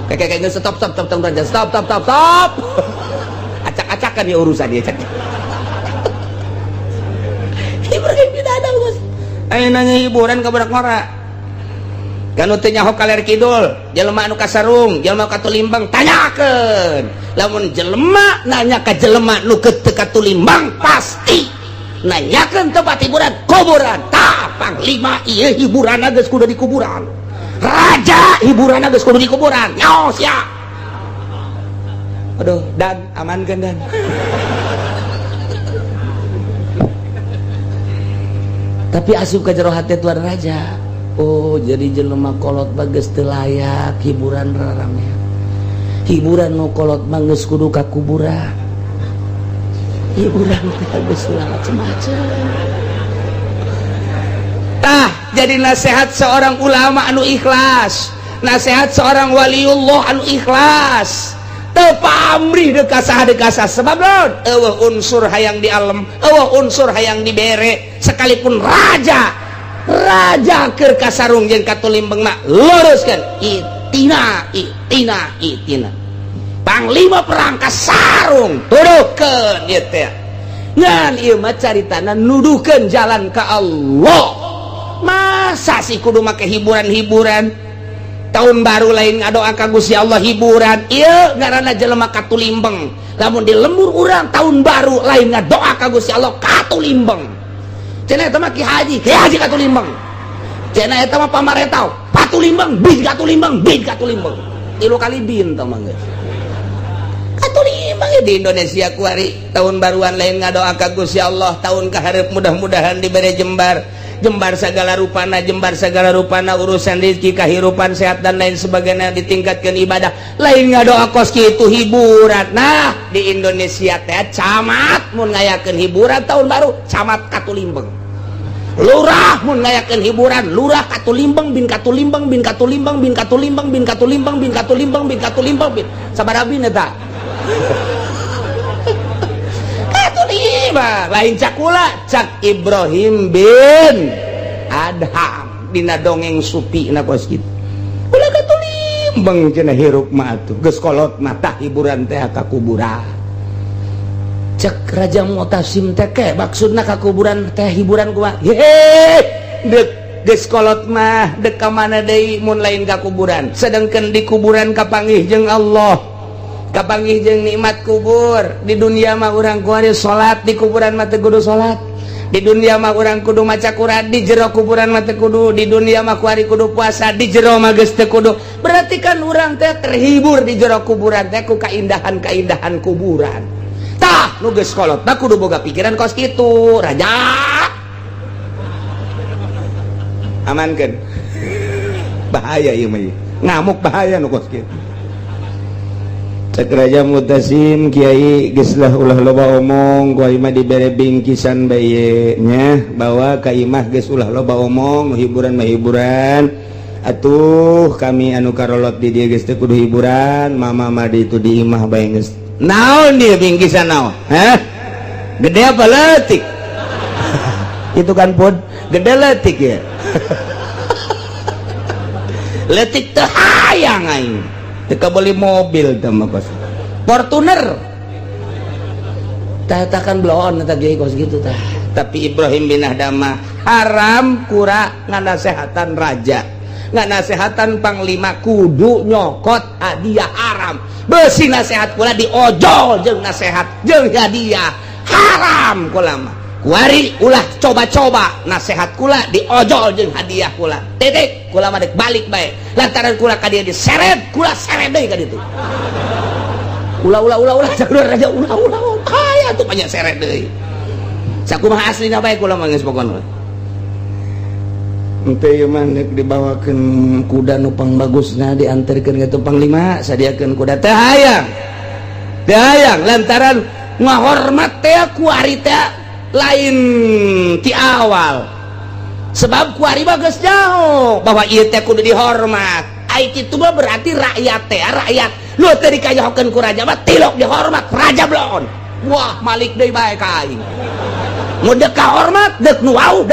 [SPEAKER 2] Kayak stop raja stop. Acak-acakan ya urusan dia cak. Hiburan tidak ada bos. Ayo nanya hiburan ke badak mara. Kanu teu nyaho kaler kidul, jelema anu kasarung, jelema katulimbang tanyakeun. Lamun jelema nanya ka jelema nu teu katulimbang pasti nanyakeun tempat hiburan kuburan. Tah panglima ieu hiburanna geus kudu di kuburan. Raja hiburanna geus kudu di kuburan. Nyaos ya. Aduh, dan amankan dan. Tapi asup ka jero hati tuan raja. Oh, jadi jelema kolot bagus teu layak hiburan raramean. Hiburan nu kolot mah geus kudu ka kuburan. Hiburan teh geus macam-macam. Tah, jadi nasihat seorang ulama anu ikhlas, nasihat seorang waliullah anu ikhlas. Teu pamrih dekasah sebab naon? Eueuh unsur hayang di alam, eueuh unsur hayang dibere, sekalipun raja keur kasarung jeung katulimbeng mah luruskeun itina. Panglima perang kasarung tuduhkeun ieu teh. Ngan ieu mah caritana nuduhkeun jalan ka Allah. Masa sih kudu make hiburan-hiburan? Tahun baru lain ngadoa ka Gusti Allah hiburan. Ieu ngaranna jelema katulimbeng. Lamun di lembur urang tahun baru lain ngadoa ka Gusti Allah katulimbeng. Cenah eta mah Ki Haji katulimbeng. Cenah eta mah pamarentah patulimbeng, bin katulimbeng. Tilu kali bin tah mah geus. Katulimbeng di Indonesia kuari tahun baruan lain ngadoa ka Gusti Allah tahun kaharep mudah-mudahan dibere jembar segala rupana urusan rezeki kahirupan sehat dan lain sebagainya ditingkatkan ibadah lain ngadoa kos kitu hiburan. Nah di Indonesia teh camat mun ngayakeun hiburan tahun baru camat katulimbeng, lurah mun ngayakeun hiburan lurah katulimbeng bin sabaraha bin eta katulimbeng lain cakula cak Ibrahim bin Adham dina dongeng supi na kos kitu ulah katulimbeng cenah hirup mah atuh geus kolot mata hiburan teh ka kuburan. Cek Raja Mu'tasim teh ke maksudna ka kuburan teh hiburan kumaha dek geus kolot mah dek ka mana deui mun lain ka kuburan sedangkeun di kuburan kapanggih jeung Allah kapanggih jeung nikmat kubur. Di dunia mah urang kuari salat, di kuburan mah teu kudu salat. Di dunia mah urang kudu maca Quran, di jero kuburan mah teu kudu. Di dunia mah kuari kudu puasa, di jero mah geus teu kudu. Berarti kan urang teh terhibur di jero kuburan teh ku kaindahan-kaindahan kuburan. Tah nu geus kolot tah kudu boga pikiran kos kitu, raja. Amankeun. Bahaya ieu mah. Ngamuk bahaya nu kos kitu. Cek Raja Mu'tasim Kiai geus lah ulah loba omong ku imah dibere bingkisan bae nya bahwa ka imah geus ulah loba omong hiburan mah hiburan atuh kami anu karolot di dieu geus teu kudu hiburan mama mah di itu di imah bae geus naon dieu bingkisan naon gede apa leutik itu kan pun gede leutik ya leutik teu hayang aing teka beli mobil sama kos Fortuner tah kan bloon eta ge kos gitu tah. Tapi Ibrahim bin Adham haram kura nganasehatan raja nganasehatan panglima kudu nyokot hadiah haram beusi nasehat kula diojol jeung nasehat jeung hadiah haram kula mah kuari ulah coba-coba nasehat kula diojol jeung hadiah kula titik kula mah dek balik bae lantaran kula ka dieu diseret kula seret deui ka ditu ulah sakumaha raja ulah aya tuh banyak seret deui sakumaha aslina bae kula mah geus pokona Ente mana dibawakan kuda nupang bagusna diantarkan ke panglima sadiakan kuda teh hayang lantaran ngahormat teh kuari teh lain ti awal sebab kuari bagus jauh bahwa ieu teh kudu dihormat ai kitu mah berarti rakyat lu teh dikayahokeun ku raja mah tilok dihormat raja blon wah malik deui bae ka aing mun dek kahormat dek nu wau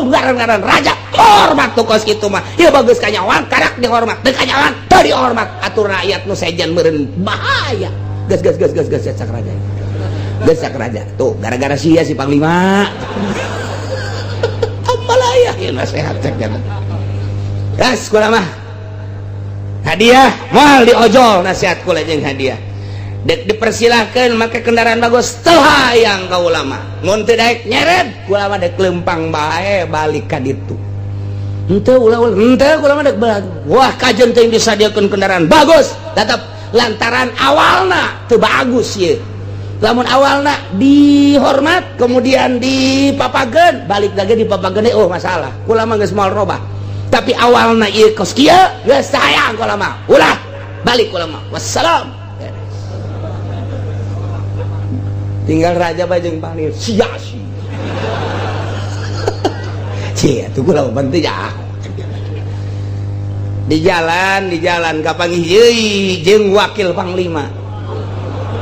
[SPEAKER 2] ngaran raja hormat tuh kos kitu mah ieu bagus kanyawan karak dihormat dek kanyawan teu dihormat atur rakyat nu sejen meureun bahaya gas cak raja gas cak raja tuh gara-gara sia si panglima amalaya ieu nasihat cek jangan gas kula mah hadiah moal diojol nasihat kula jeung hadiah dek dipersilahkan make kendaraan bagus teu hayang ka ulama mun teu daek nyeret ku ulama dek lempang bae balik ka ditu henteu ulama dek balik wah kajen teh disadiakeun kendaraan bagus tetep lantaran awalna teu bagus ye lamun awalna dihormat kemudian dipapageun balik lagi dipapageun oh masalah ku ulama geus moal robah tapi awalna ieu kos kieu geus hayang ku ulama ulah balik ku ulama wassalam tinggal raja bajeng panir sia cia tuh kula penting ya di jalan kapanggih yeui jeung wakil panglima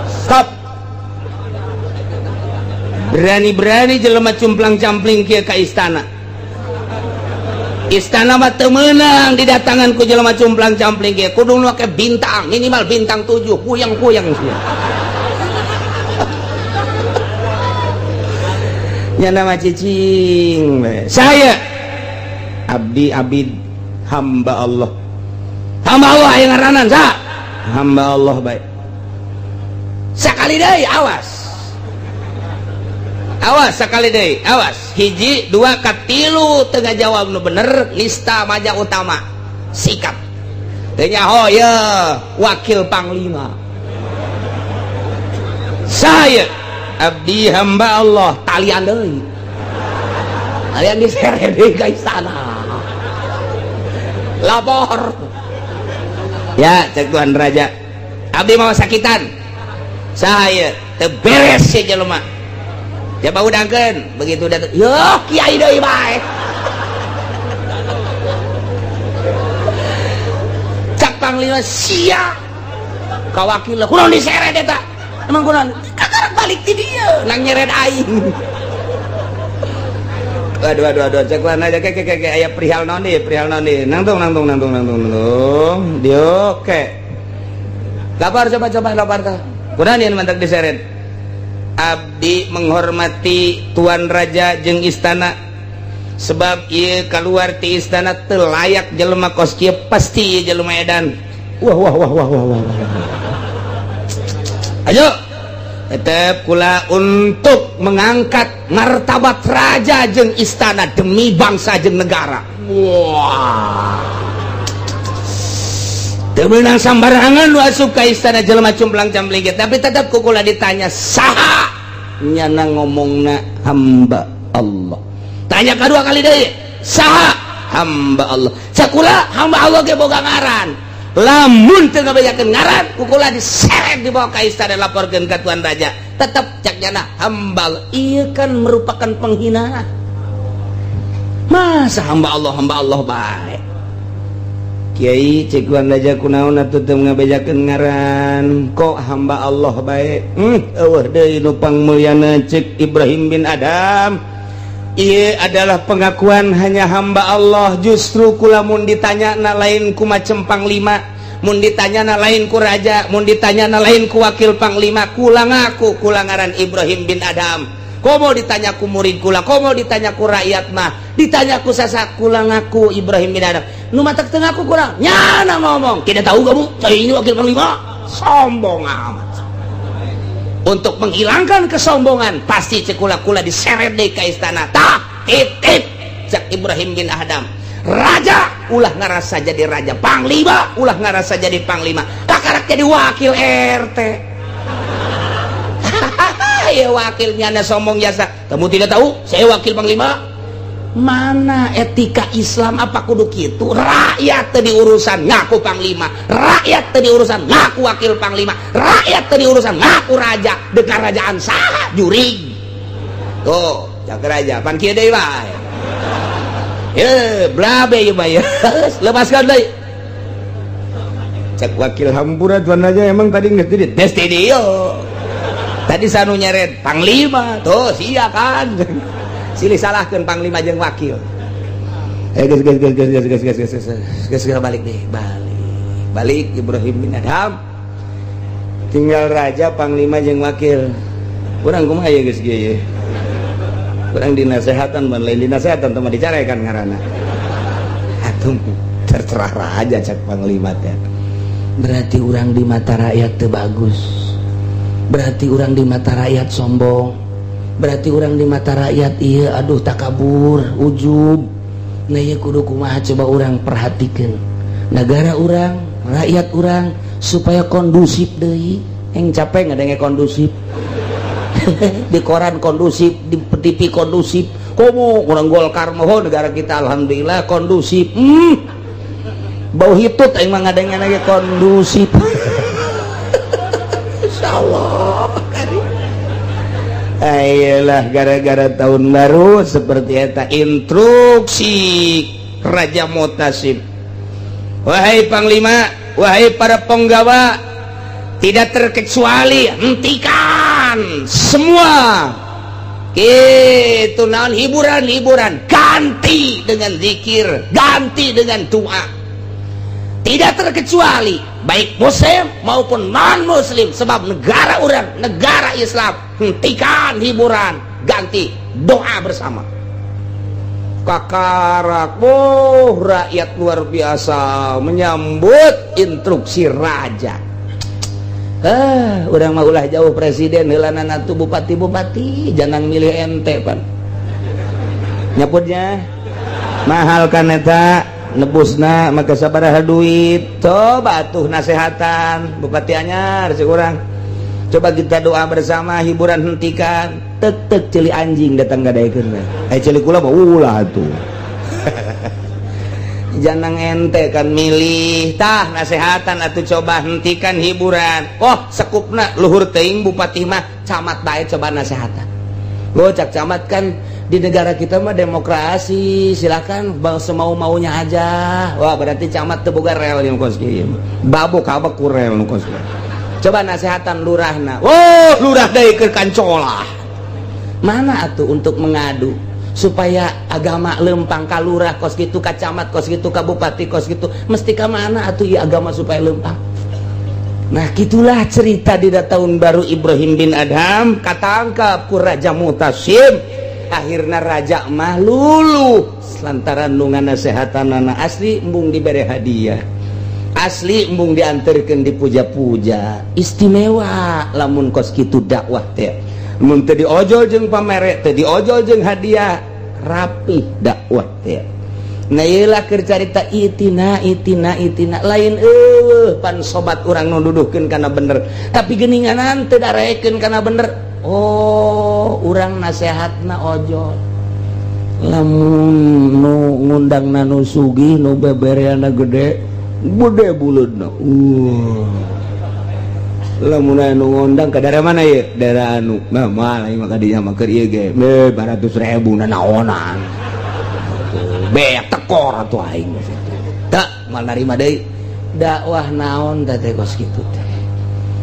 [SPEAKER 2] stop berani jelema cumplang-campling kieu ka istana mah teu meunang didatangan ku jelema cumplang-campling kieu kudu nu ke bintang minimal bintang 7 puyang-puyang nya nama cicing saya abdi hamba Allah yang ngaranan sa hamba Allah baik sakali deui awas sakali deui awas hiji dua katilu teu ngajawab nu bener nista maja utama sikap teu nyaho ye wakil panglima saya abdi hamba Allah talian deui talian diseret deui ka istana lapor ya cek Tuhan raja abdi mau sakitan saya teu beres ya jelema coba udangkeun begitu datang yo kiai deui bae cak panglima sia ka wakil kunaon diseret eta emang kunaon balik di dia nang nyeret aing aduh cekuan aja kayak aya perihal naon deui nangtung dio ke lapar coba lapar ka kunaon ieu mantak diseret abdi menghormati tuan raja jeung istana sebab ieu kaluar ti istana teu layak jelema kos kieu pasti ieu jelema edan wah ayo tetap kula untuk mengangkat martabat raja jeung istana demi bangsa jeung negara. Wah. Teu meunang sambarangan nu asup ka istana jelema cumplang-campling tapi tetap kula ditanya saha nyana ngomongna hamba Allah. Tanya kedua kali deui, saha hamba Allah. Sakula hamba Allah ge boga ngaran. Lamun teu ngabejakeun ngaran kukula diseret dibawa ka istana laporkeun ka tuan raja tetep caknyana hamba ieu kan merupakan penghinaan masa hamba Allah bae kiai cek tuan raja kunaon atuh teu ngabejakeun ngaran kok hamba Allah bae eueuh deui nu pangmulyana cek Ibrahim bin Adam ieu adalah pengakuan hanya hamba Allah justru kula mun ditanya na lain ku macem panglima mun ditanya na lain ku raja mun ditanya na lain ku wakil panglima kula ngaku kula ngaran Ibrahim bin Adam komo ditanya ku murid kula komo ditanya ku rakyat mah ditanya ku sasak kula ngaku Ibrahim bin Adam nu matak teu ngaku kula nyana ngomong tidak tahu kamu saya ini wakil panglima sombong amat untuk menghilangkan kesombongan pasti cekula-kula diseret deui ka istana tah titip cek Ibrahim bin Adam raja ulah ngarasa jadi raja panglima ulah ngarasa jadi panglima takarak jadi wakil RT ya wakilnya na sombong jasa kamu tidak tahu saya wakil panglima mana etika Islam apa kudu kitu rakyat teu diurusan ngaku panglima rakyat teu diurusan ngaku wakil panglima rakyat teu diurusan ngaku raja deuk karajaan saha jurig tuh jak raja pan kieu deui wae blabe ieu mah ya lepaskan deui cek wakil hampura tuan aja emang tadi geus di dieu tadi sanu nyeret panglima tuh sia kan silih salahkeun panglima jeung wakil geus balik deh balik Ibrahim bin Adham tinggal raja panglima jeung wakil urang kumaha ya geus kieu urang dinasehatan ban lain dinasehatan teh mah dicarekan ngaranna atuh terserah raja cak panglima teh berarti urang di mata rakyat teu bagus berarti urang di mata rakyat sombong berarti orang di mata rakyat iya aduh takabur ujub nah iya kudu kumaha coba orang perhatikan negara orang rakyat orang supaya kondusif deui yang capek ngadenge kondusif di koran kondusif di TV kondusif komo orang Golkar moho negara kita alhamdulillah kondusif bau hitut aing mah ngadenge lagi kondusif insyaallah ayolah gara-gara tahun baru seperti eta instruksi Raja Mutasim wahai panglima wahai para penggawa tidak terkecuali hentikan semua gitu naon hiburan ganti dengan zikir ganti dengan doa tidak terkecuali baik muslim maupun non muslim sebab negara orang negara Islam hentikan hiburan ganti doa bersama kakarak rakyat luar biasa menyambut instruksi raja urang mah ulah jauh presiden heulana atuh bupati jangan milih ente pan nyaputnya mahal kan eta nebusna maka sabaraha duit coba tuh nasehatan bupati anyar si urang coba kita doa bersama hiburan hentikan tek celi anjing datang gadaekeun celi kula mah ulah tuh jangan ente kan milih tah nasehatan atuh coba hentikan hiburan sekupna luhur teuing bupati mah camat bae coba nasehatan cak camat kan di negara kita mah demokrasi silakan semau-maunya aja wah berarti camat teu boga rel yang kos kieu babok kabak ku rel nu kos coba nasehatan lurahna lurah deui keur kancolah mana atuh untuk mengadu supaya agama lempang ka lurah kos kitu ka camat kos kitu ka bupati kos kitu mesti ka mana atuh ieu agama supaya lempang nah gitulah cerita di tahun baru Ibrahim bin Adham katangkap ku Raja Mutasim akhirnya raja mah luluh lantaran nu nganasehatanana asli embung dibere hadiah asli embung dianterkeun dipuja-puja istimewa lamun kos kitu dakwah teh mun teu diojol jeung pamere teu diojol jeung hadiah rapih dakwah teh nah ieulah keur carita itina lain pan sobat urang nu duduhkeun kana bener tapi geuninganan teu darekeun kana bener urang nasehatna ojol lamun nu ngundangna nu sugih nu bebereana gede buleudna lamun anu ngundang ka daerah mana ye daerah anu mah lain mah kadinya mah keur ieu ge 200.000 na naonan beak tekor atuh aing tak mal narima deui dakwah naon teh kos kitu teh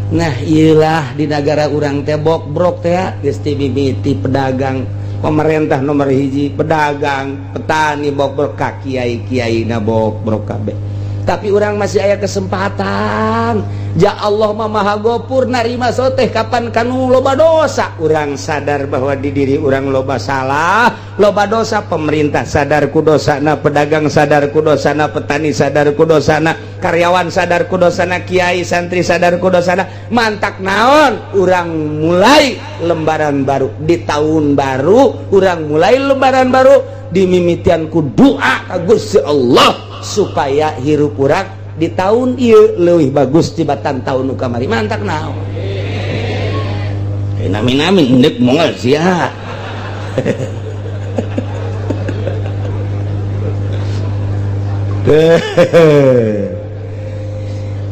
[SPEAKER 2] nah iyalah di negara urang teh bok-brok teh geus mimiti pedagang pemerintah nomor hiji pedagang petani bok-brok ka kiai na bok-brok kabeh tapi urang masih aya kesempatan ja Allah mah maha gopur narima soteh kapan kanu loba dosa urang sadar bahwa di diri urang loba salah loba dosa pemerintah sadar ku dosana pedagang sadar ku dosana petani sadar ku dosana karyawan sadar ku dosana kiai santri sadar ku dosana mantak naon urang mulai lembaran baru di tahun baru urang mulai lembaran baru dimimitian ku doa ka Gusti Allah supaya hirup urang di tahun ieu leuwih bagus tibatan tahun nu kamari mantak naon nami-nami ndek moal sia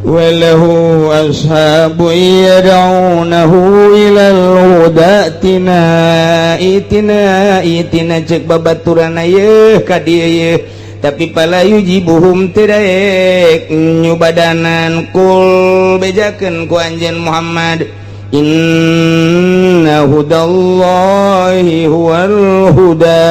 [SPEAKER 1] walahu ashabu yad'unahu ilal huda itina cek babaturan ye ka dieu ye tapi pala yujibuhum tiraek nyubadanan kul bejakeun ku anjeun Muhammad inna hudallahi huwal huda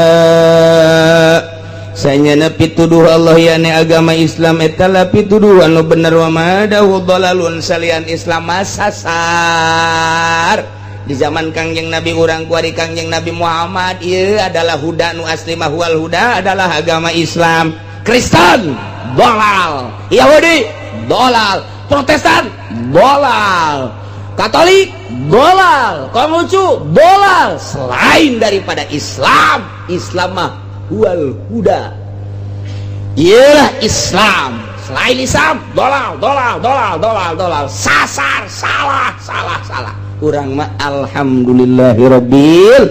[SPEAKER 1] sanyana pituduh Allah yani agama Islam eta la pituduh anu bener wa madahu dhalalun salian Islam masasar di zaman Kangjeng Nabi urang kuari Kangjeng Nabi Muhammad ieu adalah huda nu asli mah wal huda adalah agama Islam. Kristen dolal, Yahudi dolal, Protestan dolal, Katolik dolal, Konghucu dolal selain daripada Islam. Islam mah wal huda ialah Islam, selain Islam dolal sasar salah urang mah alhamdulillahirabbil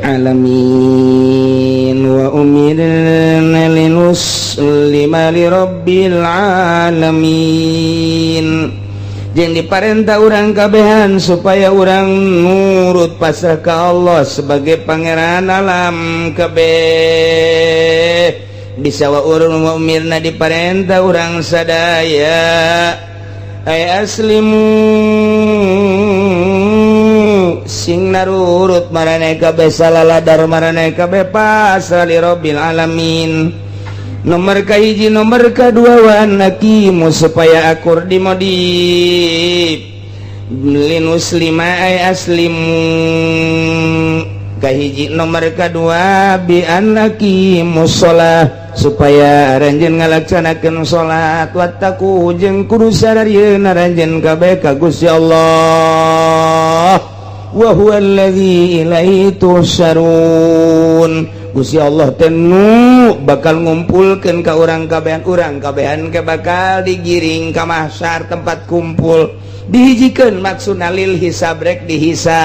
[SPEAKER 1] alamin wa umirna linuslima lirabbil alamin jeung diparentah urang kabehan supaya urang nurut pasrah ka Allah sebagai pangeran alam kabeh. Bisa wa urang umirna diparentah urang sadaya ay aslimu sing narurut marane kabeh salaladar marane kabeh pasrah li rabbil alamin. Nomor kahiji nomor kadua wa nakimu supaya akur dimodif linuslima ay aslimu kahiji nomor kadua bi annakimu sholah supaya ranjeun ngalaksanakeun salat wattaku jeung kudu sararieun ranjeun kabeh ka Gusti Allah wa huwa allazi ilaihi tusharun. Gusti Allah tenu bakal ngumpulkeun ka urang kabehan ke bakal digiring ka mahsyar tempat kumpul dihijikeun maksudna lil hisab rek dihisab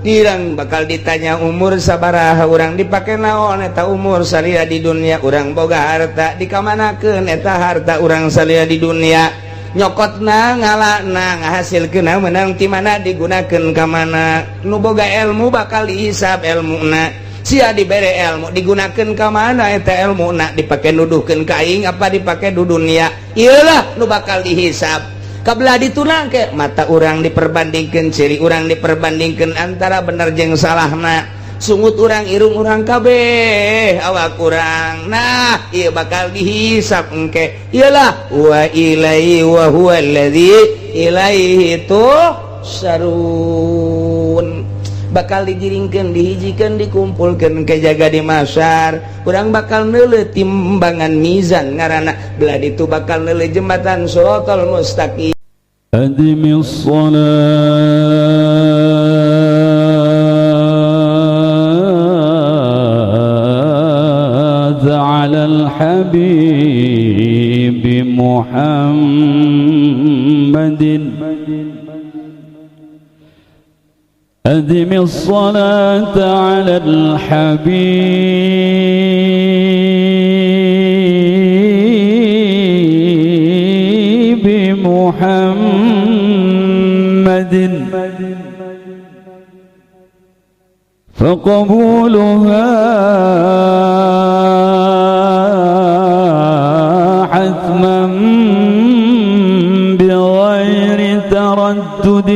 [SPEAKER 1] dirang bakal ditanya umur sabaraha urang dipake naon eta umur salia di dunia urang boga harta dikamanakeun eta harta urang salia di dunia nyokotna ngalana ngahasilkeun meunang ti mana digunakeun ka mana nu boga ilmu bakal dihisab ilmuna sia dibere ilmu digunakeun ka mana eta ilmuna dipake nuduhkeun ka aing apa dipake di dunia ieulah nu bakal dihisab kabelah ditunang ke mata urang diperbandingkeun ciri urang diperbandingkeun antara bener jeung salahna sungut urang irung urang kabeh awak urang nah ieu bakal dihisab engke iyalah wa ilaihi wa huwa allazi ilaihi tusharun bakal digiringkeun dihijikeun dikumpulkeun ke jaga di mahsyar urang bakal neuleuh timbangan mizan ngaranna belah ditu bakal neuleuh jembatan shiratal mustaqim adimis
[SPEAKER 3] على الحبيب محمد أدم الصلاة على الحبيب محمد فقبولها حتما بغير تردد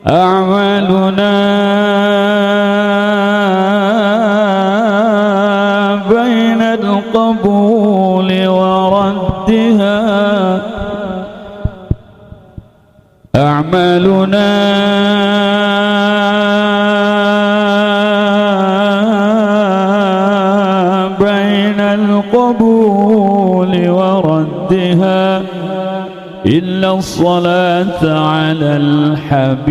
[SPEAKER 3] أعمالنا بين القبول وردها أعمالنا بين القبول وردها إلا الصلاة على الحبيب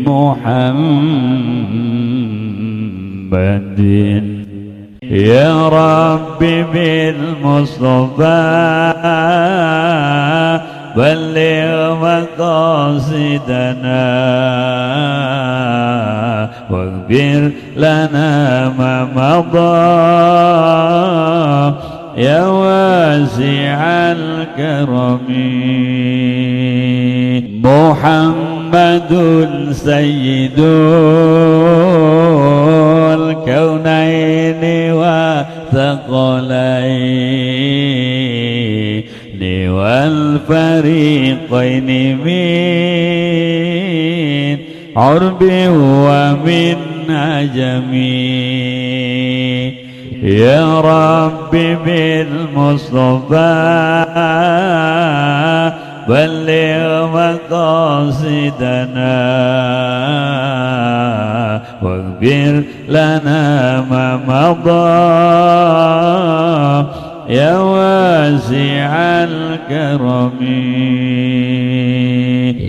[SPEAKER 3] محمد يا رب بالمصطفى بلغ مقاصدنا واغفر لنا ما مضى يا واسع الكرم محمد سيد الكونين والثقلين والفريقين من عرب ومن عجم يا رب بالمصطفى بلغ مقاصدنا واغفر لنا ما مضى يا واسع الكرم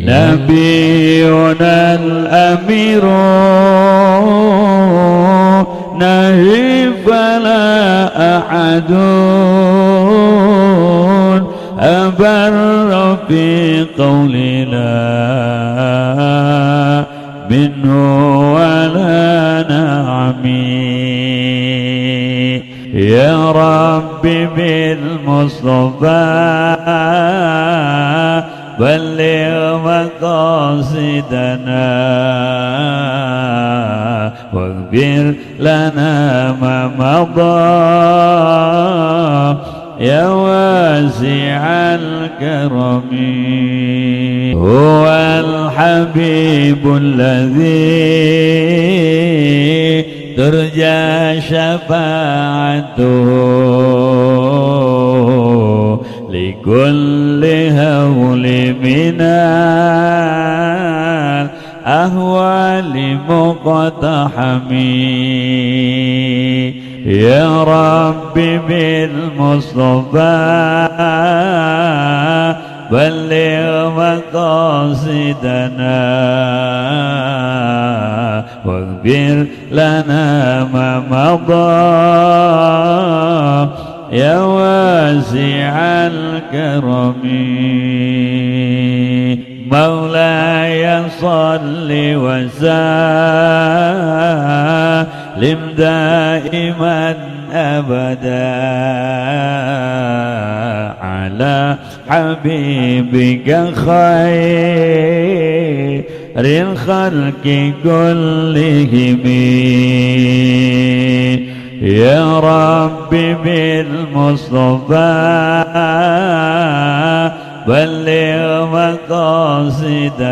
[SPEAKER 3] نبينا الأمير نهي فلا أحد أبر في قولنا منه ولا نعمي يا رب بالمصطفى بلغ مقاصدنا واغفر لنا ما مضى يا واسع الكرم هو الحبيب الذي ترجى شفاعته لكل هول من الأهوال مقتحم يا رب بالمصطفى بلغ مقاصدنا واغفر لنا ما مضى يا واسع الكرم مولاي صل وسلم دائما أبدا على حبيبك خير الخلق كلهم يا رب بالمصطفى بلغ مقاصدنا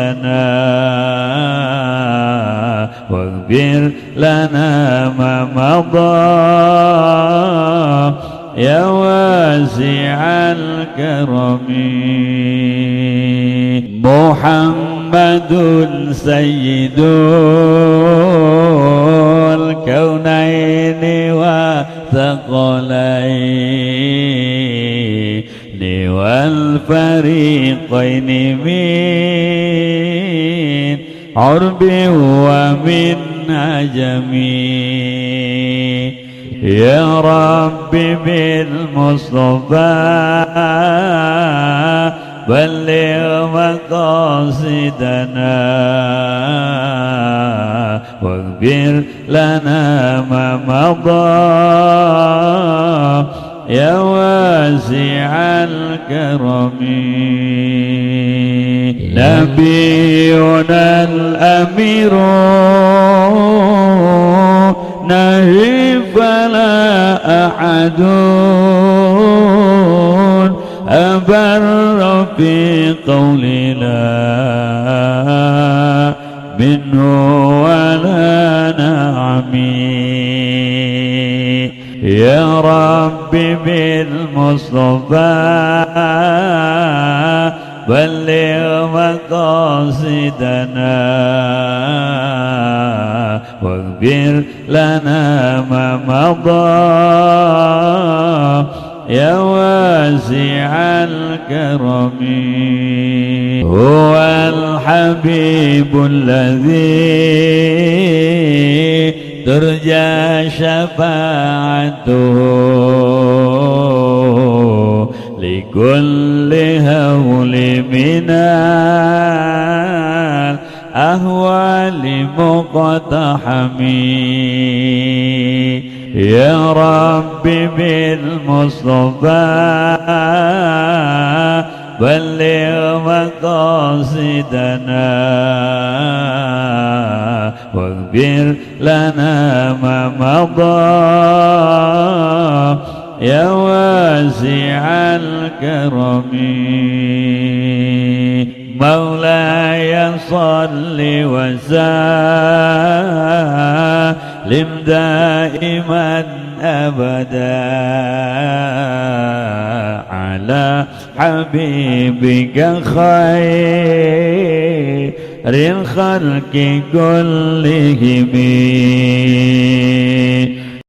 [SPEAKER 3] واغفر لنا ما مضى يا واسع الكرم محمد سيد الكونين والثقلين والفريقين من عرب ومن عجم يا رب بالمصطفى بلغ مقاصدنا واغفر لنا ما مضى يا واسع الكرم نبينا الأمير نهي فلا أحد أبر في قولنا منه ولا نعمي يا رب بالمصطفى بلغ مقاصدنا واغفر لنا ما مضى يا واسع الكرم هو الحبيب الذي ترجى شفاعته لكل هول من أهوال مقتحمي يا رب بالمصطفى بلغ مقاصدنا واغفر لنا ما مضى يا واسع الكرم مولاي صل وسلم دائما أبدا على حبيبك خير الخلق كلهم